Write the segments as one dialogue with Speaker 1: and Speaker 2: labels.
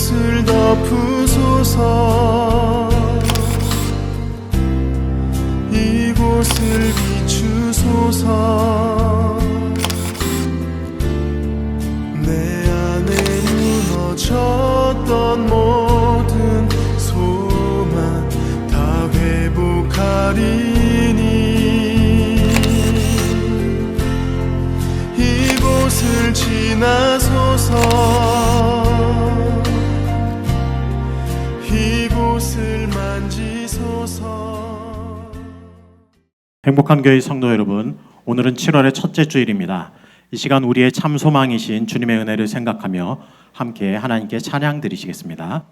Speaker 1: 이곳을 덮으소서. 이곳을 비추소서. 내 안에 무너졌던 모든 소망 다 회복하리니 이곳을 지나소서. 이곳을 만지소서.
Speaker 2: 행복한 교회 성도 여러분, 오늘은 7월의 첫째 주일입니다. 이 시간 우리의 참 소망이신 주님의 은혜를 생각하며 함께 하나님께 찬양 드리시겠습니다.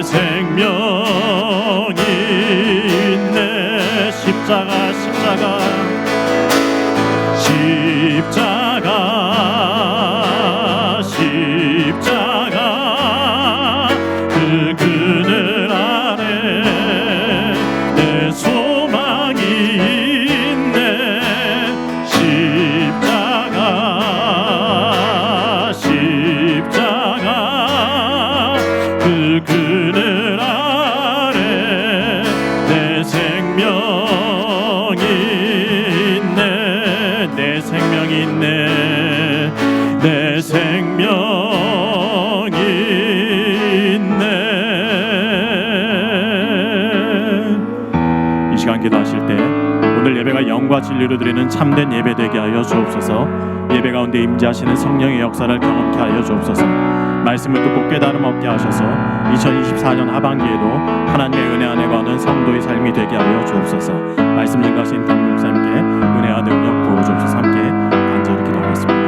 Speaker 3: 생명이
Speaker 2: 기도하실 때 오늘 예배가 영과 진리로 드리는 참된 예배 되게 하여 주옵소서. 예배 가운데 임재하시는 성령의 역사를 경험케 하여 주옵소서. 말씀을 듣고 깨달음 얻게 하셔서 2024년 하반기에도 하나님의 은혜 안에 거하는 성도의 삶이 되게 하여 주옵소서. 말씀 증거하신 강 목사님께 은혜와 능력 부어 주옵소서. 함께 간절히 기도하겠습니다.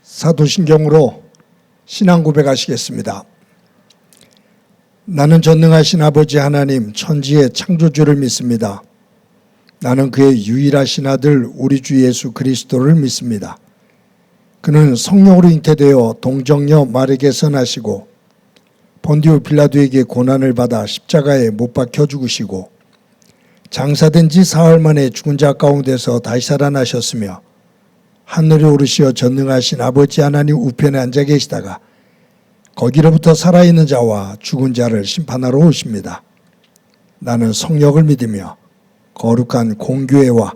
Speaker 3: 사도신경으로 신앙 고백하시겠습니다. 나는 전능하신 아버지 하나님 천지의 창조주를 믿습니다. 나는 그의 유일하신 아들 우리 주 예수 그리스도를 믿습니다. 그는 성령으로 잉태되어 동정녀 마리아에게서 나시고 본디오 빌라도에게 고난을 받아 십자가에 못 박혀 죽으시고 장사된 지 사흘 만에 죽은 자 가운데서 다시 살아나셨으며 하늘에 오르시어 전능하신 아버지 하나님 우편에 앉아 계시다가 거기로부터 살아있는 자와 죽은 자를 심판하러 오십니다. 나는 성령을 믿으며 거룩한 공교회와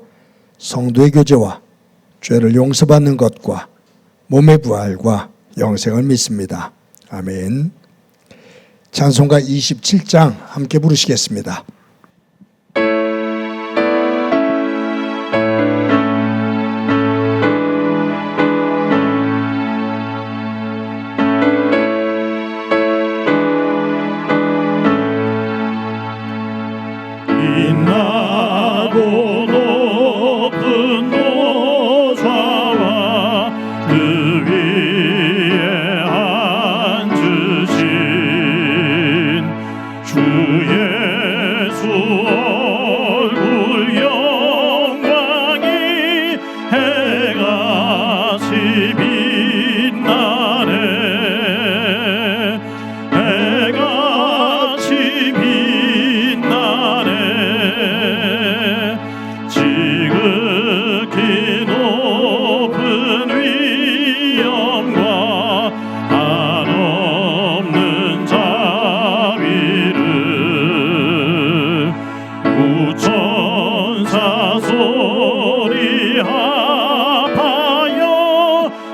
Speaker 3: 성도의 교제와 죄를 용서받는 것과 몸의 부활과 영생을 믿습니다. 아멘. 찬송가 27장 함께 부르시겠습니다.
Speaker 2: 빛나고 높은 노좌와 그 위에 앉으신 주 예수 얼굴 영광이 해같이 빛나네. 해같이 빛나네. 지극히 높은 위엄과 한없는 자비를 우천사 소리 합하여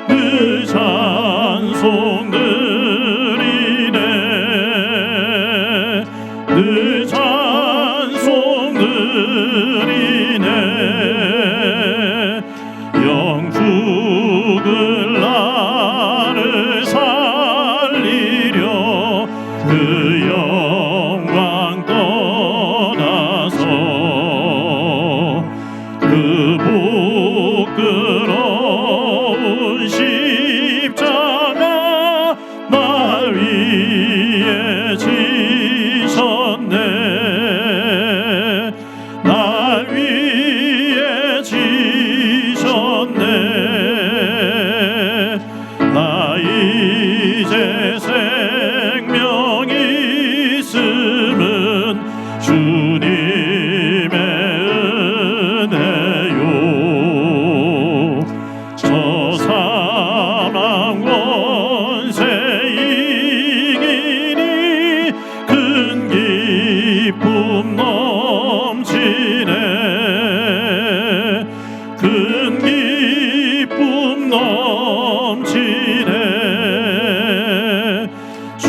Speaker 2: 그 찬송 드리네. 그 찬송 드리네. 영죽을 나를 살리려 그 영광 떠나서 그 부끄러운 십자가 날 위에 지셨네. 날 위에 지셨네. 나 이제 생명이 있음은 주님의 은혜요. 저 사망 원세 이기니 큰 기쁨 넘치네. 큰 기쁨 넘치네. 주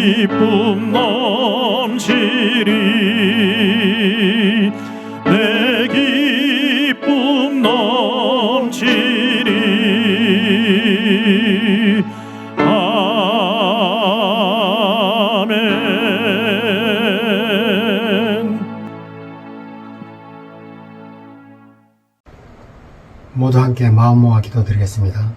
Speaker 2: 기쁨 넘치리 내 기쁨 넘치리 아멘.
Speaker 4: 모두 함께 마음 모아 기도드리겠습니다.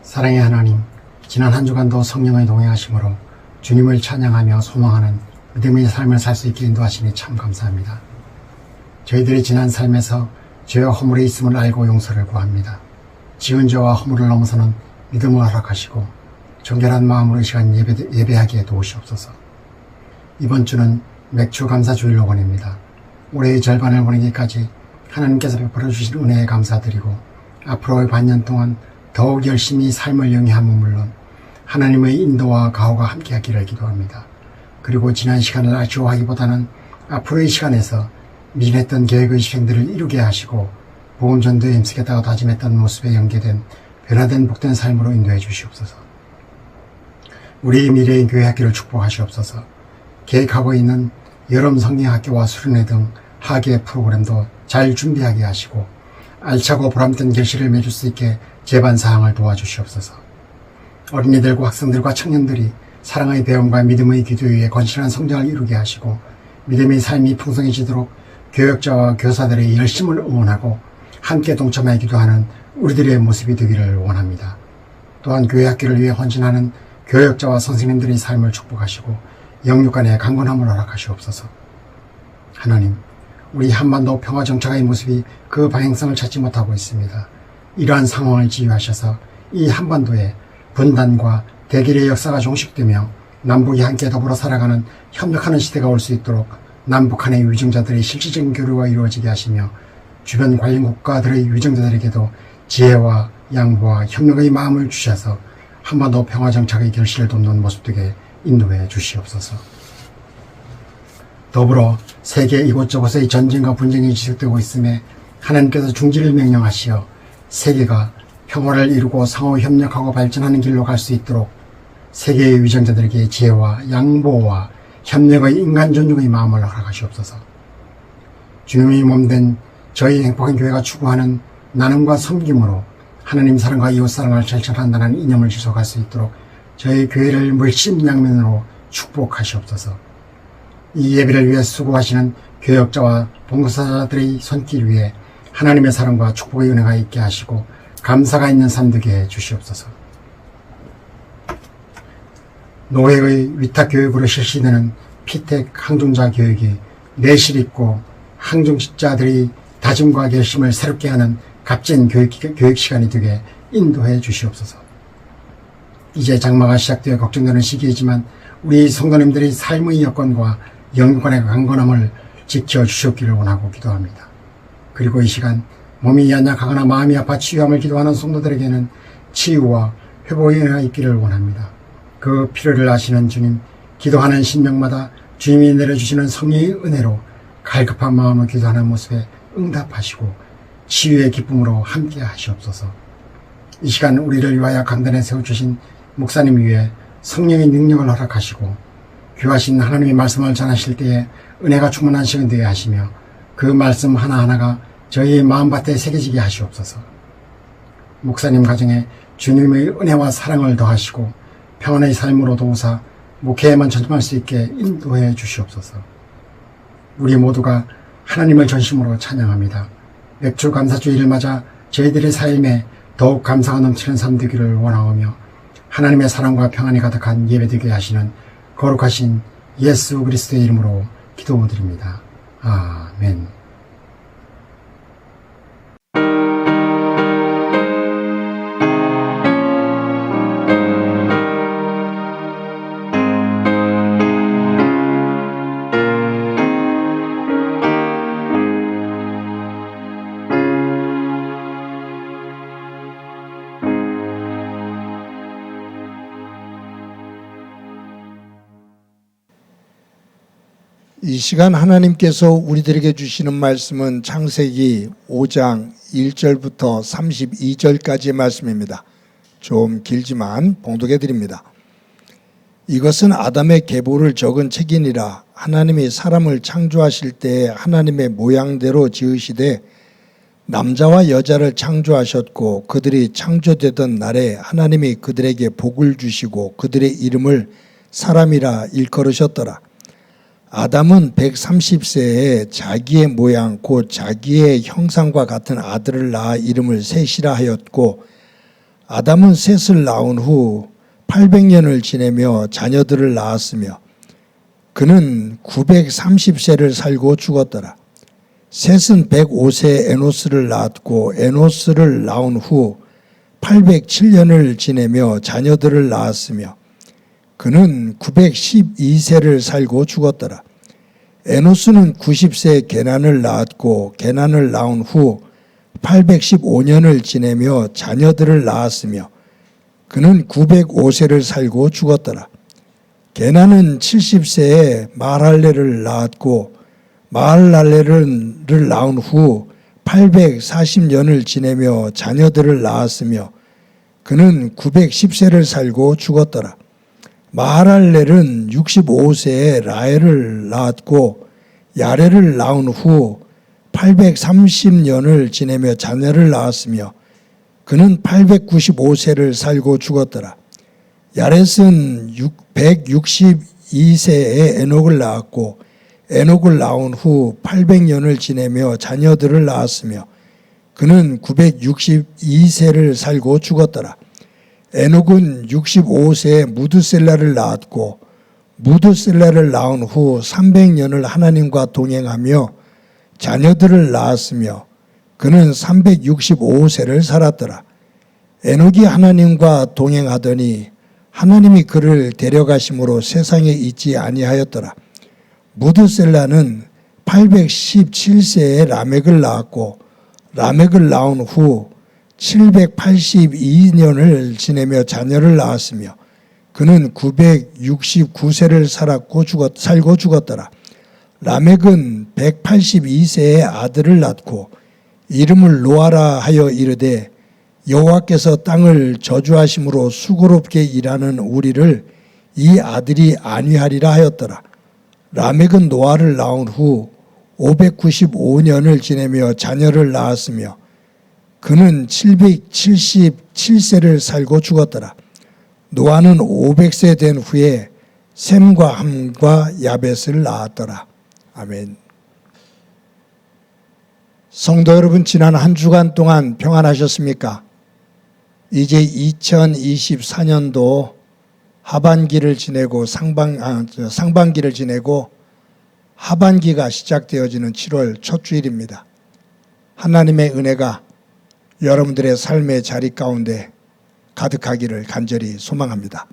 Speaker 4: 사랑의 하나님, 지난 한 주간도 성령의 동행하심으로 주님을 찬양하며 소망하는 믿음의 삶을 살 수 있게 인도하시니 참 감사합니다. 저희들이 지난 삶에서 죄와 허물이 있음을 알고 용서를 구합니다. 지은 죄와 허물을 넘어서는 믿음을 허락하시고 정결한 마음으로 이 시간 예배하기에 도우시옵소서. 이번 주는 맥주 감사 주일로 보냅니다. 올해의 절반을 보내기까지 하나님께서 베풀어 주신 은혜에 감사드리고 앞으로의 반년 동안 더욱 열심히 삶을 영위함은 물론 하나님의 인도와 가호가 함께하기를 기도합니다. 그리고 지난 시간을 아쉬워하기보다는 앞으로의 시간에서 미진했던 계획의 실행들을 이루게 하시고 복음전도에 힘쓰겠다고 다짐했던 모습에 연계된 변화된 복된 삶으로 인도해 주시옵소서. 우리 미래의 교회 학교를 축복하시옵소서. 계획하고 있는 여름 성경학교와 수련회 등 하계 프로그램도 잘 준비하게 하시고 알차고 보람된 결실을 맺을 수 있게 제반사항을 도와주시옵소서. 어린이들과 학생들과 청년들이 사랑의 배움과 믿음의 기도 위에 건실한 성장을 이루게 하시고 믿음의 삶이 풍성해지도록 교역자와 교사들의 열심을 응원하고 함께 동참하여 기도하는 우리들의 모습이 되기를 원합니다. 또한 교회 학교를 위해 헌신하는 교역자와 선생님들의 삶을 축복하시고 영육간의 강건함을 허락하시옵소서. 하나님, 우리 한반도 평화정착의 모습이 그 방향성을 찾지 못하고 있습니다. 이러한 상황을 지휘하셔서 이 한반도에 분단과 대결의 역사가 종식되며 남북이 함께 더불어 살아가는 협력하는 시대가 올 수 있도록 남북한의 위정자들의 실질적인 교류가 이루어지게 하시며 주변 관련 국가들의 위정자들에게도 지혜와 양보와 협력의 마음을 주셔서 한반도 평화정착의 결실을 돕는 모습 되게 인도해 주시옵소서. 더불어 세계 이곳저곳의 전쟁과 분쟁이 지속되고 있음에 하나님께서 중지를 명령하시어 세계가 평화를 이루고 상호 협력하고 발전하는 길로 갈 수 있도록 세계의 위정자들에게 지혜와 양보와 협력의 인간 존중의 마음을 허락하시옵소서. 주님의 몸된 저희 행복한 교회가 추구하는 나눔과 섬김으로 하나님 사랑과 이웃 사랑을 실천한다는 이념을 지속할 수 있도록 저희 교회를 물심양면으로 축복하시옵소서. 이 예배를 위해 수고하시는 교역자와 봉사자들의 손길 위에 하나님의 사랑과 축복의 은혜가 있게 하시고 감사가 있는 삶 되게 해 주시옵소서. 노회의 위탁교육으로 실시되는 피택 항중자 교육이 내실 있고 항중자들의 다짐과 결심을 새롭게 하는 값진 교육 시간이 되게 인도해 주시옵소서. 이제 장마가 시작되어 걱정되는 시기이지만 우리 성도님들의 삶의 여건과 영육간의 강건함을 지켜주셨기를 원하고 기도합니다. 그리고 이 시간 몸이 연약하거나 마음이 아파 치유함을 기도하는 성도들에게는 치유와 회복의 은혜가 있기를 원합니다. 그 필요를 아시는 주님, 기도하는 신명마다 주님이 내려주시는 성령의 은혜로 갈급한 마음으로 기도하는 모습에 응답하시고 치유의 기쁨으로 함께 하시옵소서. 이 시간 우리를 위하여 강단에 세워주신 목사님 위에 성령의 능력을 허락하시고 귀하신 하나님의 말씀을 전하실 때에 은혜가 충만한 시간 되게 하시며 그 말씀 하나하나가 저희의 마음밭에 새겨지게 하시옵소서. 목사님 가정에 주님의 은혜와 사랑을 더하시고 평안의 삶으로 도우사 목회에만 전념할 수 있게 인도해 주시옵소서. 우리 모두가 하나님을 전심으로 찬양합니다. 맥주 감사주의를 맞아 저희들의 삶에 더욱 감사가 넘치는 삶 되기를 원하오며 하나님의 사랑과 평안이 가득한 예배되게 하시는 거룩하신 예수 그리스도의 이름으로 기도드립니다. 아멘.
Speaker 3: 이 시간 하나님께서 우리들에게 주시는 말씀은 창세기 5장 1절부터 32절까지의 말씀입니다. 좀 길지만 봉독해 드립니다. 이것은 아담의 계보를 적은 책이니라. 하나님이 사람을 창조하실 때에 하나님의 모양대로 지으시되 남자와 여자를 창조하셨고 그들이 창조되던 날에 하나님이 그들에게 복을 주시고 그들의 이름을 사람이라 일컬으셨더라. 아담은 130세에 자기의 모양 곧 자기의 형상과 같은 아들을 낳아 이름을 셋이라 하였고 아담은 셋을 낳은 후 800년을 지내며 자녀들을 낳았으며 그는 930세를 살고 죽었더라. 셋은 105세에 에노스를 낳았고 에노스를 낳은 후 807년을 지내며 자녀들을 낳았으며 그는 912세를 살고 죽었더라. 에노스는 90세에 게난을 낳았고 게난을 낳은 후 815년을 지내며 자녀들을 낳았으며 그는 905세를 살고 죽었더라. 게난은 70세에 마할랄레를 낳았고 마할랄레를 낳은 후 840년을 지내며 자녀들을 낳았으며 그는 910세를 살고 죽었더라. 마할랄렐은 65세에 라헬을 낳았고 야렐을 낳은 후 830년을 지내며 자녀를 낳았으며 그는 895세를 살고 죽었더라. 야렛은 162세에 에녹을 낳았고 에녹을 낳은 후 800년을 지내며 자녀들을 낳았으며 그는 962세를 살고 죽었더라. 에녹은 65세에 무드셀라를 낳았고 무드셀라를 낳은 후 300년을 하나님과 동행하며 자녀들을 낳았으며 그는 365세를 살았더라. 에녹이 하나님과 동행하더니 하나님이 그를 데려가심으로 세상에 있지 아니하였더라. 무드셀라는 817세에 라멕을 낳았고 라멕을 낳은 후 782년을 지내며 자녀를 낳았으며 그는 969세를 살고 죽었더라. 라멕은 182세에 아들을 낳고 이름을 노아라 하여 이르되 여호와께서 땅을 저주하심으로 수고롭게 일하는 우리를 이 아들이 안위하리라 하였더라. 라멕은 노아를 낳은 후 595년을 지내며 자녀를 낳았으며 그는 777세를 살고 죽었더라. 노아는 500세 된 후에 셈과 함과 야벳을 낳았더라. 아멘. 성도 여러분, 지난 한 주간 동안 평안하셨습니까? 이제 2024년도 하반기를 지내고 상반기를 지내고 하반기가 시작되어지는 7월 첫 주일입니다. 하나님의 은혜가 여러분들의 삶의 자리 가운데 가득하기를 간절히 소망합니다.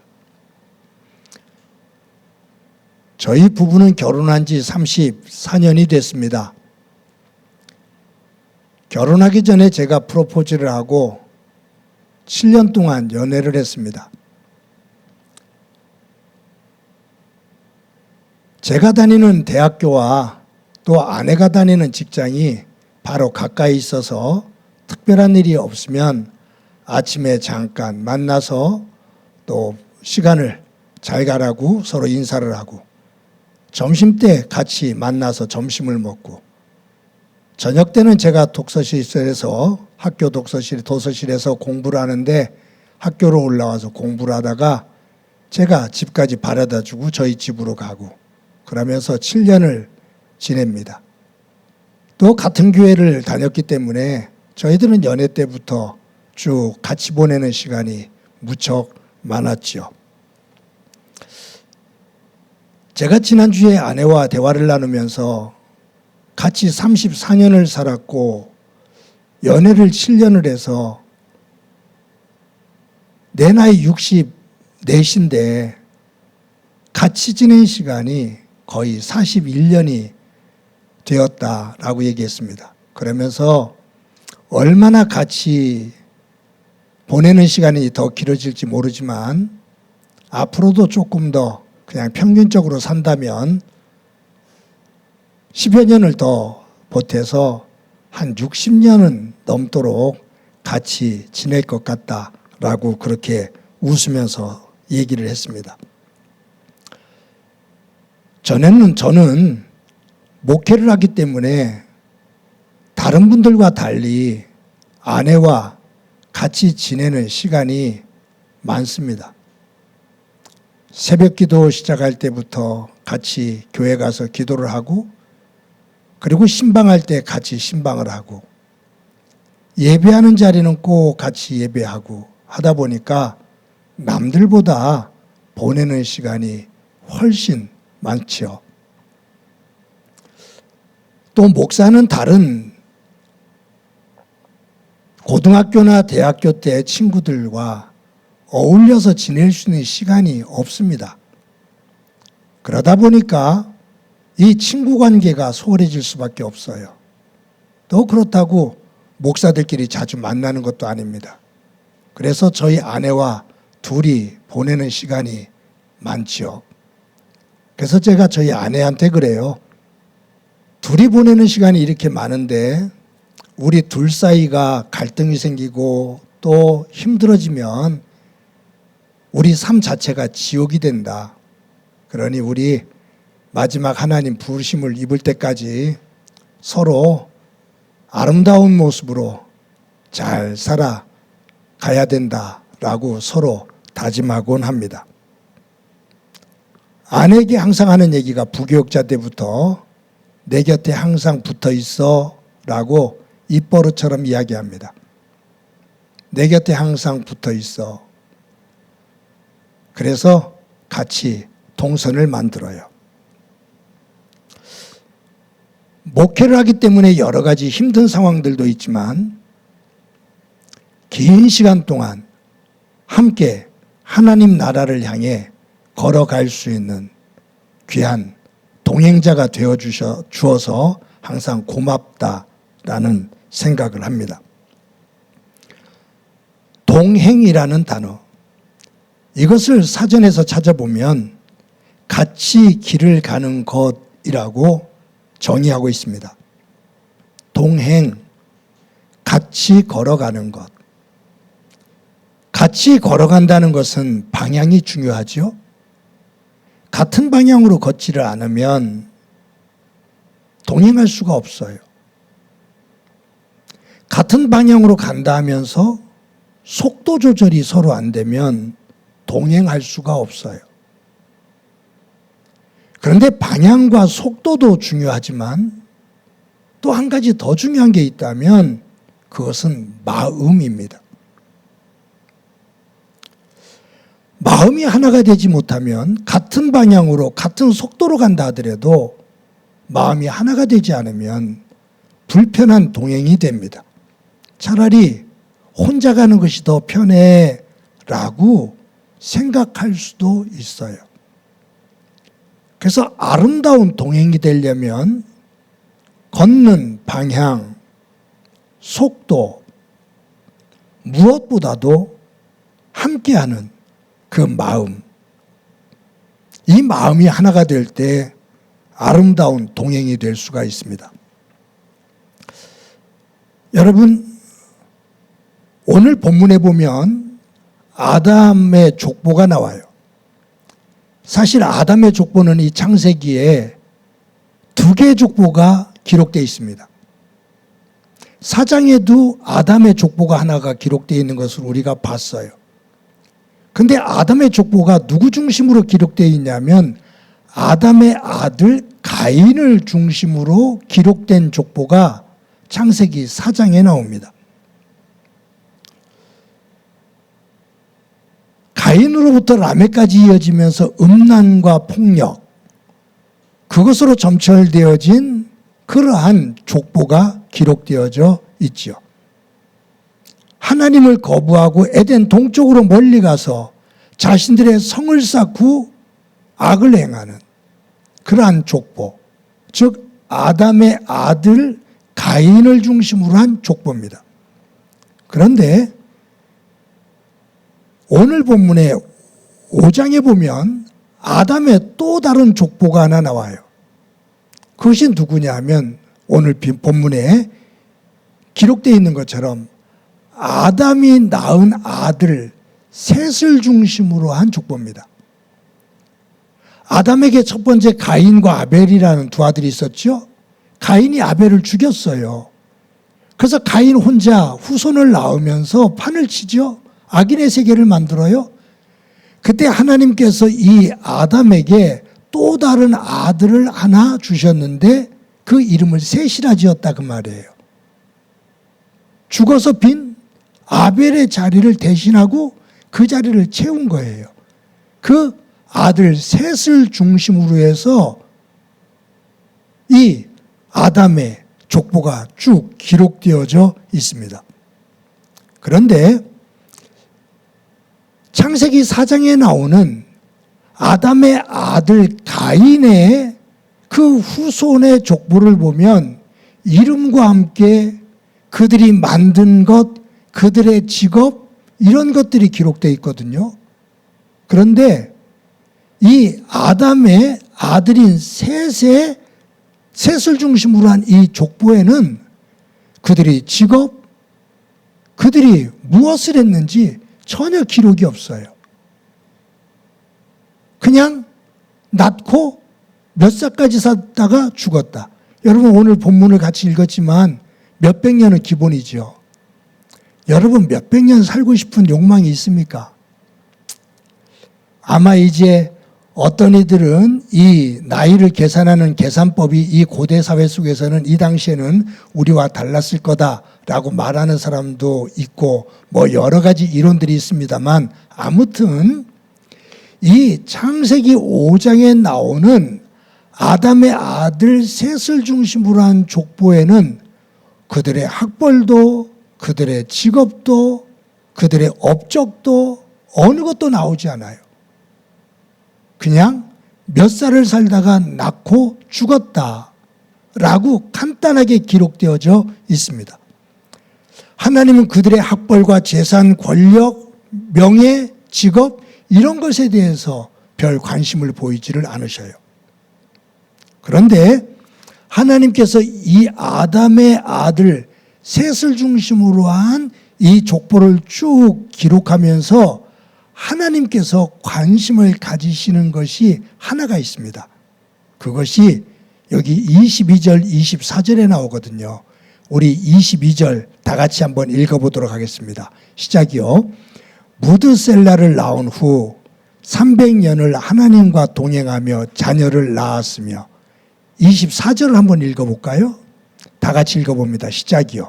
Speaker 3: 저희 부부는 결혼한 지 34년이 됐습니다. 결혼하기 전에 제가 프로포즈를 하고 7년 동안 연애를 했습니다. 제가 다니는 대학교와 또 아내가 다니는 직장이 바로 가까이 있어서 특별한 일이 없으면 아침에 잠깐 만나서 또 시간을 잘 가라고 서로 인사를 하고 점심때 같이 만나서 점심을 먹고 저녁 때는 제가 독서실에서 학교 도서실에서 공부를 하는데 학교로 올라와서 공부를 하다가 제가 집까지 바래다 주고 저희 집으로 가고 그러면서 7년을 지냅니다. 또 같은 교회를 다녔기 때문에 저희들은 연애 때부터 쭉 같이 보내는 시간이 무척 많았죠. 제가 지난주에 아내와 대화를 나누면서 같이 34년을 살았고 연애를 7년을 해서 내 나이 64인데 같이 지낸 시간이 거의 41년이 되었다라고 얘기했습니다. 그러면서 얼마나 같이 보내는 시간이 더 길어질지 모르지만 앞으로도 조금 더 그냥 평균적으로 산다면 10여 년을 더 보태서 한 60년은 넘도록 같이 지낼 것 같다라고 그렇게 웃으면서 얘기를 했습니다. 저는 목회를 하기 때문에 다른 분들과 달리 아내와 같이 지내는 시간이 많습니다. 새벽 기도 시작할 때부터 같이 교회 가서 기도를 하고, 그리고 신방할 때 같이 신방을 하고, 예배하는 자리는 꼭 같이 예배하고 하다 보니까 남들보다 보내는 시간이 훨씬 많지요. 또 목사는 다른 고등학교나 대학교 때 친구들과 어울려서 지낼 수 있는 시간이 없습니다. 그러다 보니까 이 친구 관계가 소홀해질 수밖에 없어요. 또 그렇다고 목사들끼리 자주 만나는 것도 아닙니다. 그래서 저희 아내와 둘이 보내는 시간이 많지요. 그래서 제가 저희 아내한테 그래요. 둘이 보내는 시간이 이렇게 많은데 우리 둘 사이가 갈등이 생기고 또 힘들어지면 우리 삶 자체가 지옥이 된다. 그러니 우리 마지막 하나님 부르심을 입을 때까지 서로 아름다운 모습으로 잘 살아가야 된다라고 서로 다짐하곤 합니다. 아내에게 항상 하는 얘기가 부교육자 때부터 내 곁에 항상 붙어 있어 라고 입버릇처럼 이야기합니다. 내 곁에 항상 붙어 있어. 그래서 같이 동선을 만들어요. 목회를 하기 때문에 여러 가지 힘든 상황들도 있지만 긴 시간 동안 함께 하나님 나라를 향해 걸어갈 수 있는 귀한 동행자가 되어 주어서 항상 고맙다라는 생각을 합니다. 동행이라는 단어, 이것을 사전에서 찾아보면 같이 길을 가는 것이라고 정의하고 있습니다. 동행, 같이 걸어가는 것. 같이 걸어간다는 것은 방향이 중요하죠. 같은 방향으로 걷지를 않으면 동행할 수가 없어요. 같은 방향으로 간다 하면서 속도 조절이 서로 안 되면 동행할 수가 없어요. 그런데 방향과 속도도 중요하지만 또 한 가지 더 중요한 게 있다면 그것은 마음입니다. 마음이 하나가 되지 못하면 같은 방향으로 같은 속도로 간다 하더라도 마음이 하나가 되지 않으면 불편한 동행이 됩니다. 차라리 혼자 가는 것이 더 편해라고 생각할 수도 있어요. 그래서 아름다운 동행이 되려면 걷는 방향, 속도, 무엇보다도 함께하는 그 마음, 이 마음이 하나가 될 때 아름다운 동행이 될 수가 있습니다. 여러분, 오늘 본문에 보면 아담의 족보가 나와요. 사실 아담의 족보는 이 창세기에 두 개의 족보가 기록되어 있습니다. 사장에도 아담의 족보가 하나가 기록되어 있는 것을 우리가 봤어요. 근데 아담의 족보가 누구 중심으로 기록되어 있냐면 아담의 아들 가인을 중심으로 기록된 족보가 창세기 4장에 나옵니다. 가인으로부터 라멕까지 이어지면서 음란과 폭력, 그것으로 점철되어진 그러한 족보가 기록되어져 있지요. 하나님을 거부하고 에덴 동쪽으로 멀리 가서 자신들의 성을 쌓고 악을 행하는 그러한 족보, 즉 아담의 아들 가인을 중심으로 한 족보입니다. 그런데 오늘 본문의 5장에 보면 아담의 또 다른 족보가 하나 나와요. 그것이 누구냐 하면 오늘 본문에 기록되어 있는 것처럼 아담이 낳은 아들 셋을 중심으로 한 족보입니다. 아담에게 첫 번째 가인과 아벨이라는 두 아들이 있었죠. 가인이 아벨을 죽였어요. 그래서 가인 혼자 후손을 낳으면서 판을 치죠. 악인의 세계를 만들어요. 그때 하나님께서 이 아담에게 또 다른 아들을 하나 주셨는데 그 이름을 셋이라 지었다 그 말이에요. 죽어서 빈 아벨의 자리를 대신하고 그 자리를 채운 거예요. 그 아들 셋을 중심으로 해서 이 아담의 족보가 쭉 기록되어져 있습니다. 그런데 창세기 4장에 나오는 아담의 아들 가인의 그 후손의 족보를 보면 이름과 함께 그들이 만든 것, 그들의 직업 이런 것들이 기록되어 있거든요. 그런데 이 아담의 아들인 셋을 중심으로 한 이 족보에는 그들이 직업, 그들이 무엇을 했는지 전혀 기록이 없어요. 그냥 낳고 몇 살까지 살다가 죽었다. 여러분 오늘 본문을 같이 읽었지만 몇백 년은 기본이죠. 여러분 몇백 년 살고 싶은 욕망이 있습니까? 아마 이제 어떤 이들은 이 나이를 계산하는 계산법이 이 고대 사회 속에서는 이 당시에는 우리와 달랐을 거다라고 말하는 사람도 있고 뭐 여러 가지 이론들이 있습니다만 아무튼 이 창세기 5장에 나오는 아담의 아들 셋을 중심으로 한 족보에는 그들의 학벌도 그들의 직업도 그들의 업적도 어느 것도 나오지 않아요. 그냥 몇 살을 살다가 낳고 죽었다라고 간단하게 기록되어져 있습니다. 하나님은 그들의 학벌과 재산, 권력, 명예, 직업 이런 것에 대해서 별 관심을 보이지를 않으셔요. 그런데 하나님께서 이 아담의 아들 셋을 중심으로 한 이 족보를 쭉 기록하면서 하나님께서 관심을 가지시는 것이 하나가 있습니다. 그것이 여기 22절, 24절에 나오거든요. 우리 22절 다 같이 한번 읽어보도록 하겠습니다. 시작이요. 무드셀라를 낳은 후 300년을 하나님과 동행하며 자녀를 낳았으며 24절을 한번 읽어볼까요? 다 같이 읽어봅니다. 시작이요.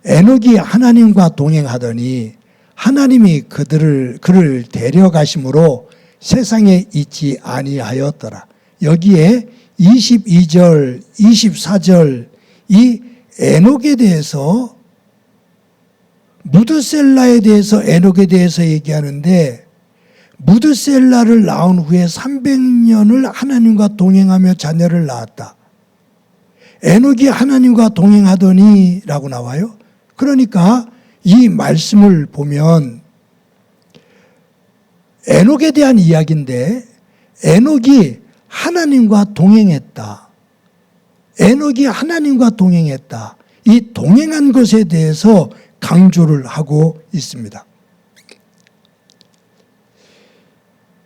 Speaker 3: 에녹이 하나님과 동행하더니 하나님이 그를 데려가심으로 세상에 있지 아니하였더라. 여기에 22절, 24절 이 에녹에 대해서 무드셀라에 대해서 에녹에 대해서 얘기하는데 무드셀라를 낳은 후에 300년을 하나님과 동행하며 자녀를 낳았다. 에녹이 하나님과 동행하더니 라고 나와요. 그러니까 이 말씀을 보면 에녹에 대한 이야기인데 에녹이 하나님과 동행했다. 에녹이 하나님과 동행했다. 이 동행한 것에 대해서 강조를 하고 있습니다.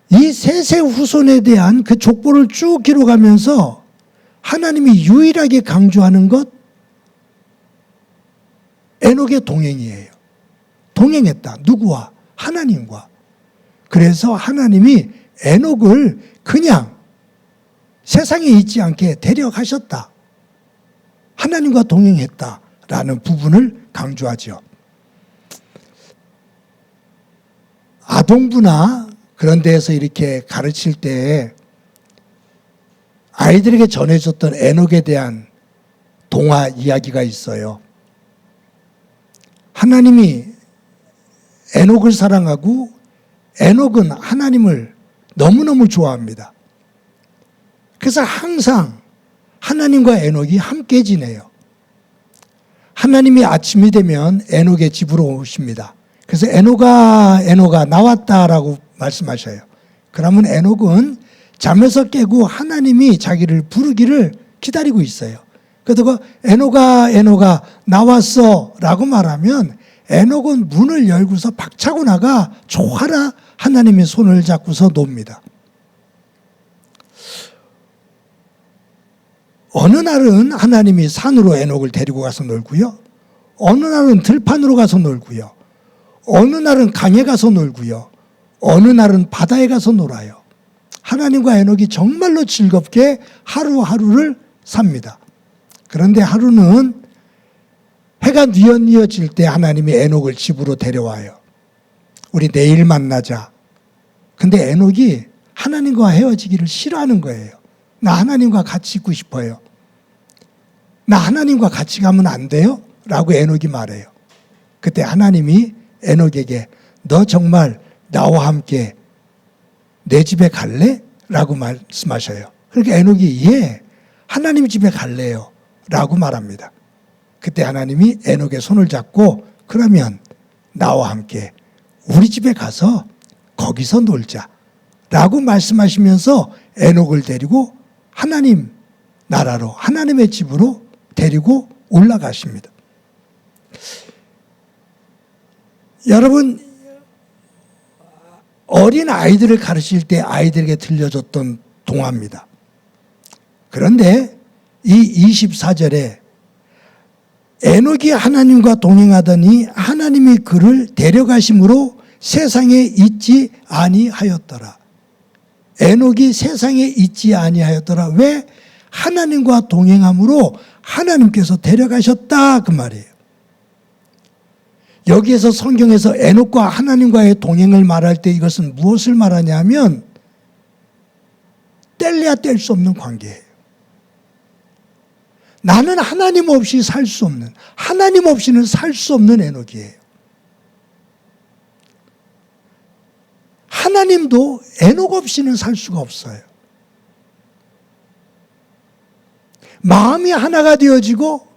Speaker 3: 이 셋의 후손에 대한 그 족보를 쭉 기록하면서 하나님이 유일하게 강조하는 것 에녹의 동행이에요. 동행했다. 누구와? 하나님과. 그래서 하나님이 에녹을 그냥 세상에 있지 않게 데려가셨다. 하나님과 동행했다라는 부분을 강조하죠. 아동부나 그런 데에서 이렇게 가르칠 때 아이들에게 전해줬던 에녹에 대한 동화 이야기가 있어요. 하나님이 에녹을 사랑하고 에녹은 하나님을 너무너무 좋아합니다. 그래서 항상 하나님과 에녹이 함께 지내요. 하나님이 아침이 되면 에녹의 집으로 오십니다. 그래서 에녹아 나왔다라고 말씀하셔요. 그러면 에녹은 잠에서 깨고 하나님이 자기를 부르기를 기다리고 있어요. 그러다가 에녹아 나왔어 라고 말하면 에녹은 문을 열고서 박차고 나가 좋아라 하나님의 손을 잡고서 놉니다. 어느 날은 하나님이 산으로 에녹을 데리고 가서 놀고요. 어느 날은 들판으로 가서 놀고요. 어느 날은 강에 가서 놀고요. 어느 날은 바다에 가서 놀아요. 하나님과 에녹이 정말로 즐겁게 하루하루를 삽니다. 그런데 하루는 해가 뉘어질 때 하나님이 에녹을 집으로 데려와요. 우리 내일 만나자. 근데 에녹이 하나님과 헤어지기를 싫어하는 거예요. 나 하나님과 같이 있고 싶어요. 나 하나님과 같이 가면 안 돼요? 라고 에녹이 말해요. 그때 하나님이 에녹에게 너 정말 나와 함께 내 집에 갈래? 라고 말씀하셔요. 그러니까 에녹이 예, 하나님 집에 갈래요. 라고 말합니다. 그때 하나님이 에녹의 손을 잡고 그러면 나와 함께 우리 집에 가서 거기서 놀자. 라고 말씀하시면서 에녹을 데리고 하나님 나라로 하나님의 집으로 데리고 올라가십니다. 여러분, 어린 아이들을 가르칠 때 아이들에게 들려줬던 동화입니다. 그런데 이 24절에 에녹이 하나님과 동행하더니 하나님이 그를 데려가심으로 세상에 있지 아니하였더라. 에녹이 세상에 있지 아니하였더라. 왜? 하나님과 동행함으로 하나님께서 데려가셨다 그 말이에요. 여기에서 성경에서 에녹과 하나님과의 동행을 말할 때 이것은 무엇을 말하냐면 뗄래야 뗄 수 없는 관계예요. 나는 하나님 없이 살 수 없는, 하나님 없이는 살 수 없는 에녹이에요. 하나님도 에녹 없이는 살 수가 없어요. 마음이 하나가 되어지고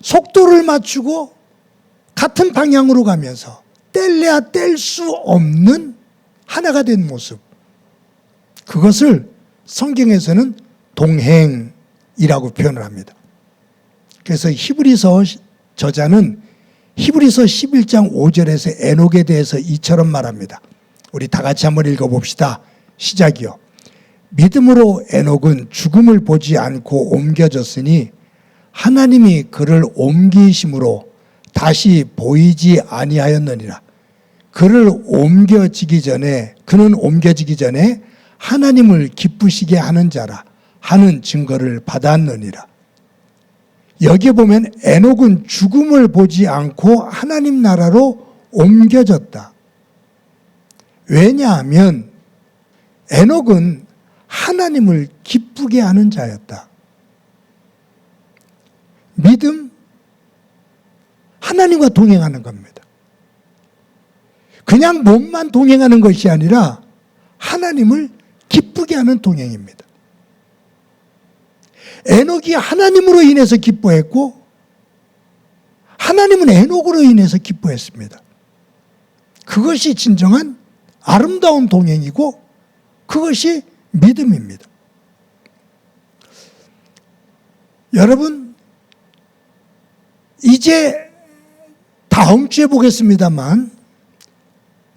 Speaker 3: 속도를 맞추고 같은 방향으로 가면서 뗄래야 뗄 수 없는 하나가 된 모습. 그것을 성경에서는 동행이라고 표현을 합니다. 그래서 히브리서 저자는 히브리서 11장 5절에서 에녹에 대해서 이처럼 말합니다. 우리 다 같이 한번 읽어봅시다. 시작이요. 믿음으로 에녹은 죽음을 보지 않고 옮겨졌으니 하나님이 그를 옮기심으로 다시 보이지 아니하였느니라. 그는 옮겨지기 전에 하나님을 기쁘시게 하는 자라 하는 증거를 받았느니라. 여기에 보면 에녹은 죽음을 보지 않고 하나님 나라로 옮겨졌다. 왜냐하면 에녹은 하나님을 기쁘게 하는 자였다. 믿음, 하나님과 동행하는 겁니다. 그냥 몸만 동행하는 것이 아니라 하나님을 기쁘게 하는 동행입니다. 에녹이 하나님으로 인해서 기뻐했고 하나님은 에녹으로 인해서 기뻐했습니다. 그것이 진정한 아름다운 동행이고 그것이 믿음입니다. 여러분, 이제 다음 주에 보겠습니다만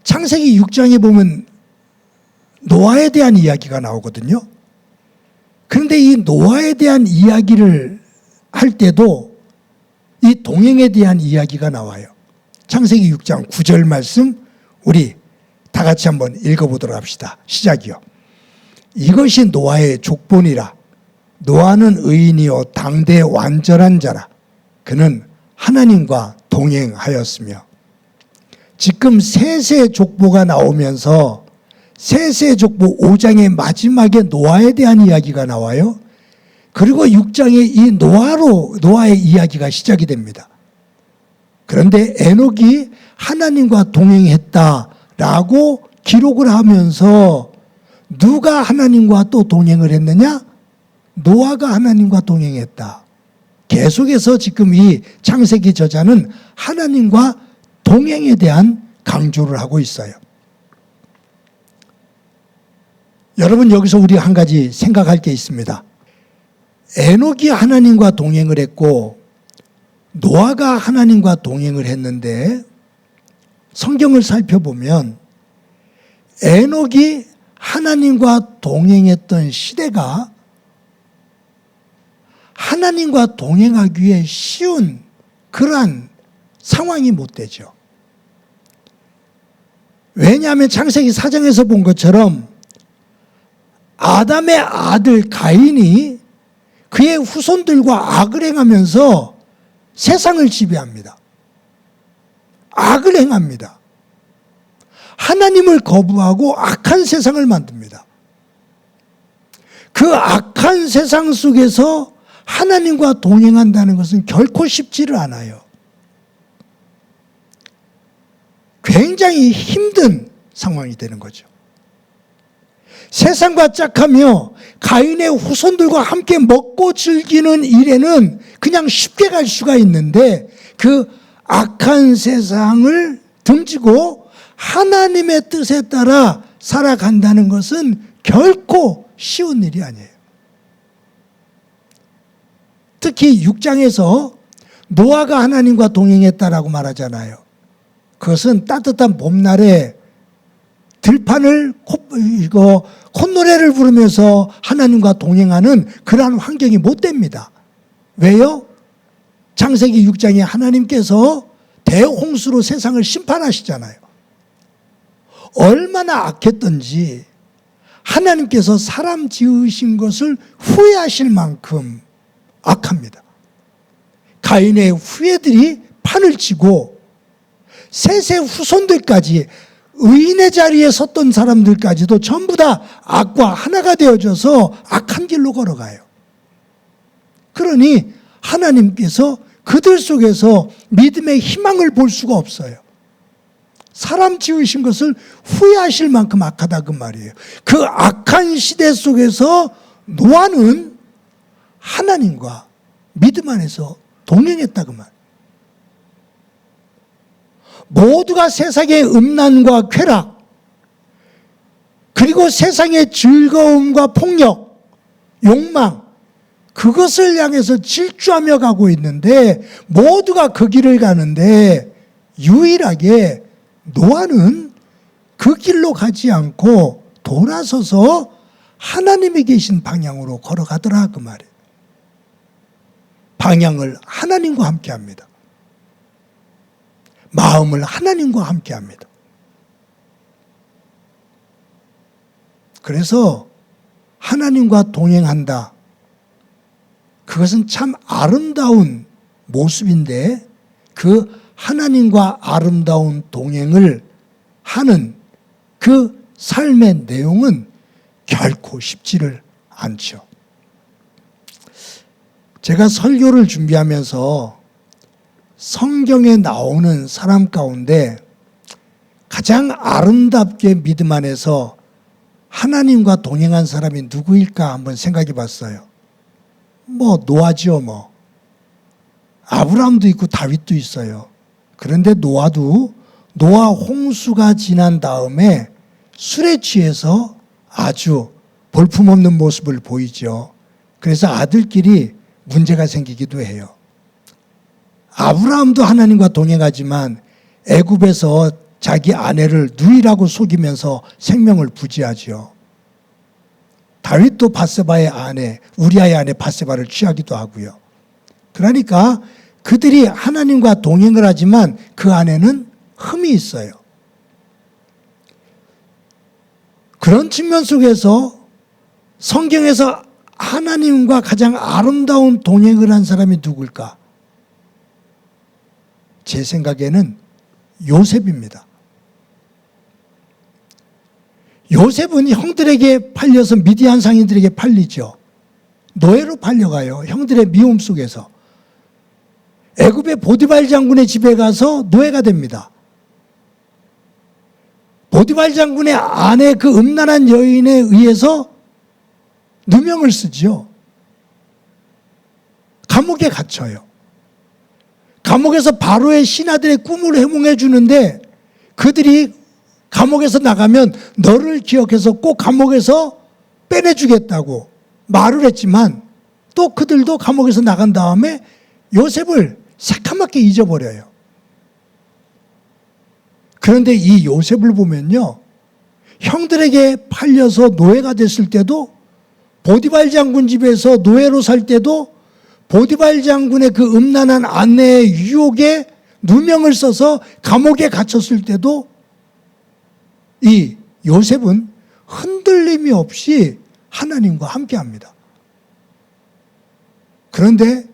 Speaker 3: 창세기 6장에 보면 노아에 대한 이야기가 나오거든요. 그런데 이 노아에 대한 이야기를 할 때도 이 동행에 대한 이야기가 나와요. 창세기 6장 9절 말씀 우리 다 같이 한번 읽어보도록 합시다. 시작이요. 이것이 노아의 족본이라. 노아는 의인이요 당대 완전한 자라. 그는 하나님과 동행하였으며. 지금 셋의 족보가 나오면서 셋의 족보 5장의 마지막에 노아에 대한 이야기가 나와요. 그리고 6장에 이 노아의 이야기가 시작이 됩니다. 그런데 에녹이 하나님과 동행했다라고 기록을 하면서 누가 하나님과 또 동행을 했느냐? 노아가 하나님과 동행했다. 계속해서 지금 이 창세기 저자는 하나님과 동행에 대한 강조를 하고 있어요. 여러분, 여기서 우리 한 가지 생각할 게 있습니다. 에녹이 하나님과 동행을 했고 노아가 하나님과 동행을 했는데 성경을 살펴보면 에녹이 하나님과 동행했던 시대가 하나님과 동행하기에 쉬운 그러한 상황이 못 되죠. 왜냐하면 창세기 4장에서 본 것처럼 아담의 아들 가인이 그의 후손들과 악을 행하면서 세상을 지배합니다. 악을 행합니다. 하나님을 거부하고 악한 세상을 만듭니다. 그 악한 세상 속에서 하나님과 동행한다는 것은 결코 쉽지를 않아요. 굉장히 힘든 상황이 되는 거죠. 세상과 짝하며 가인의 후손들과 함께 먹고 즐기는 일에는 그냥 쉽게 갈 수가 있는데 그 악한 세상을 등지고 하나님의 뜻에 따라 살아간다는 것은 결코 쉬운 일이 아니에요. 특히 6장에서 노아가 하나님과 동행했다라고 말하잖아요. 그것은 따뜻한 봄날에 들판을 콧노래를 부르면서 하나님과 동행하는 그러한 환경이 못 됩니다. 왜요? 창세기 6장에 하나님께서 대홍수로 세상을 심판하시잖아요. 얼마나 악했던지 하나님께서 사람 지으신 것을 후회하실 만큼 악합니다. 가인의 후예들이 판을 치고 셋의 후손들까지 의인의 자리에 섰던 사람들까지도 전부 다 악과 하나가 되어져서 악한 길로 걸어가요. 그러니 하나님께서 그들 속에서 믿음의 희망을 볼 수가 없어요. 사람 지으신 것을 후회하실 만큼 악하다 그 말이에요. 그 악한 시대 속에서 노아는 하나님과 믿음 안에서 동행했다 그 말. 모두가 세상의 음란과 쾌락, 그리고 세상의 즐거움과 폭력, 욕망, 그것을 향해서 질주하며 가고 있는데 모두가 그 길을 가는데 유일하게 노아는 그 길로 가지 않고 돌아서서 하나님이 계신 방향으로 걸어가더라 그 말이에요. 방향을 하나님과 함께 합니다. 마음을 하나님과 함께 합니다. 그래서 하나님과 동행한다. 그것은 참 아름다운 모습인데 그 하나님과 아름다운 동행을 하는 그 삶의 내용은 결코 쉽지를 않죠. 제가 설교를 준비하면서 성경에 나오는 사람 가운데 가장 아름답게 믿음 안에서 하나님과 동행한 사람이 누구일까 한번 생각해 봤어요. 노아지요 아브라함도 있고 다윗도 있어요. 그런데 노아도 노아 홍수가 지난 다음에 술에 취해서 아주 볼품없는 모습을 보이죠. 그래서 아들끼리 문제가 생기기도 해요. 아브라함도 하나님과 동행하지만 애굽에서 자기 아내를 누이라고 속이면서 생명을 부지하죠. 다윗도 밧세바의 아내, 우리아의 아내 밧세바를 취하기도 하고요. 그러니까 그들이 하나님과 동행을 하지만 그 안에는 흠이 있어요. 그런 측면 속에서 성경에서 하나님과 가장 아름다운 동행을 한 사람이 누굴까? 제 생각에는 요셉입니다. 요셉은 형들에게 팔려서 미디안 상인들에게 팔리죠. 노예로 팔려가요. 형들의 미움 속에서. 애굽의 보디발 장군의 집에 가서 노예가 됩니다. 보디발 장군의 아내 그 음란한 여인에 의해서 누명을 쓰죠. 감옥에 갇혀요. 감옥에서 바로의 신하들의 꿈을 해몽해 주는데 그들이 감옥에서 나가면 너를 기억해서 꼭 감옥에서 빼내주겠다고 말을 했지만 또 그들도 감옥에서 나간 다음에 요셉을 새카맣게 잊어버려요. 그런데 이 요셉을 보면요, 형들에게 팔려서 노예가 됐을 때도, 보디발 장군 집에서 노예로 살 때도, 보디발 장군의 그 음란한 아내의 유혹에 누명을 써서 감옥에 갇혔을 때도 이 요셉은 흔들림이 없이 하나님과 함께합니다. 그런데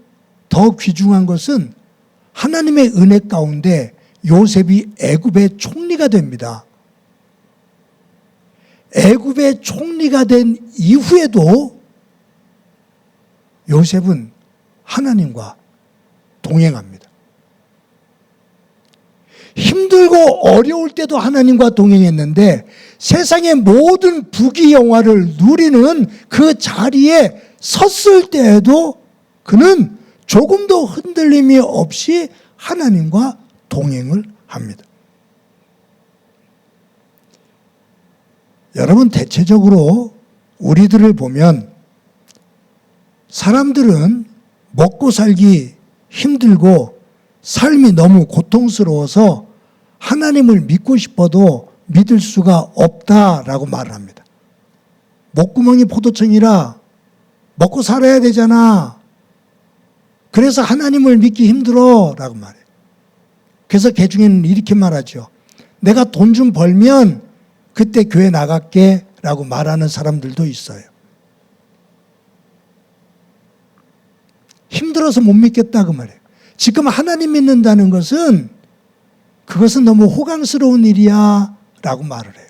Speaker 3: 더 귀중한 것은 하나님의 은혜 가운데 요셉이 애굽의 총리가 됩니다. 애굽의 총리가 된 이후에도 요셉은 하나님과 동행합니다. 힘들고 어려울 때도 하나님과 동행했는데 세상의 모든 부귀영화를 누리는 그 자리에 섰을 때에도 그는 조금도 흔들림이 없이 하나님과 동행을 합니다. 여러분, 대체적으로 우리들을 보면 사람들은 먹고 살기 힘들고 삶이 너무 고통스러워서 하나님을 믿고 싶어도 믿을 수가 없다라고 말을 합니다. 목구멍이 포도청이라 먹고 살아야 되잖아. 그래서 하나님을 믿기 힘들어 라고 말해요. 그래서 개중에는 이렇게 말하죠. 내가 돈 좀 벌면 그때 교회 나갈게 라고 말하는 사람들도 있어요. 힘들어서 못 믿겠다 그 말이에요. 지금 하나님 믿는다는 것은 그것은 너무 호강스러운 일이야 라고 말을 해요.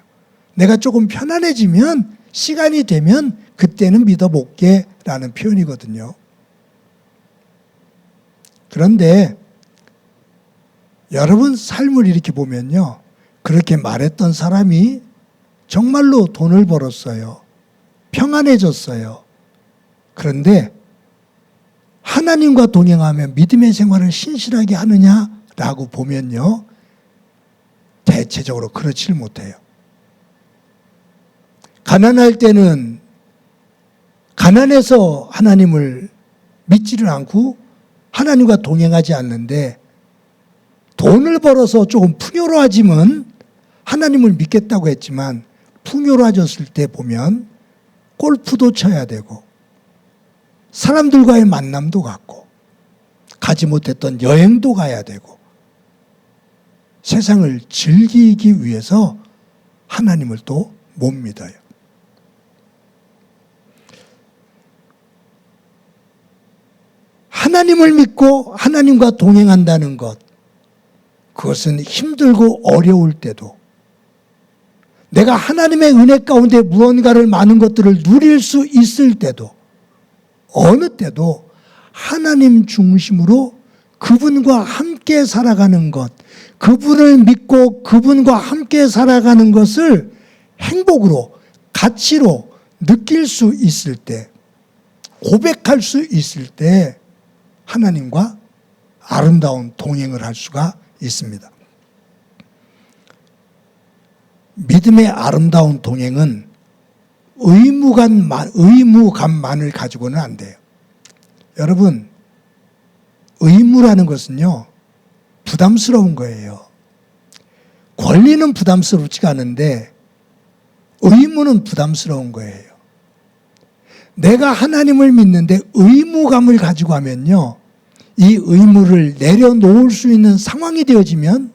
Speaker 3: 내가 조금 편안해지면 시간이 되면 그때는 믿어볼게 라는 표현이거든요. 그런데 여러분 삶을 이렇게 보면요, 그렇게 말했던 사람이 정말로 돈을 벌었어요. 평안해졌어요. 그런데 하나님과 동행하며 믿음의 생활을 신실하게 하느냐라고 보면요, 대체적으로 그렇지를 못해요. 가난할 때는 가난해서 하나님을 믿지를 않고 하나님과 동행하지 않는데, 돈을 벌어서 조금 풍요로워지면 하나님을 믿겠다고 했지만 풍요로워졌을 때 보면 골프도 쳐야 되고 사람들과의 만남도 갖고 가지 못했던 여행도 가야 되고 세상을 즐기기 위해서 하나님을 또 못 믿어요. 하나님을 믿고 하나님과 동행한다는 것, 그것은 힘들고 어려울 때도 내가 하나님의 은혜 가운데 무언가를 많은 것들을 누릴 수 있을 때도 어느 때도 하나님 중심으로 그분과 함께 살아가는 것, 그분을 믿고 그분과 함께 살아가는 것을 행복으로, 가치로 느낄 수 있을 때, 고백할 수 있을 때 하나님과 아름다운 동행을 할 수가 있습니다. 믿음의 아름다운 동행은 의무감만을 가지고는 안 돼요. 여러분, 의무라는 것은요, 부담스러운 거예요. 권리는 부담스럽지가 않은데 의무는 부담스러운 거예요. 내가 하나님을 믿는데 의무감을 가지고 하면요, 이 의무를 내려놓을 수 있는 상황이 되어지면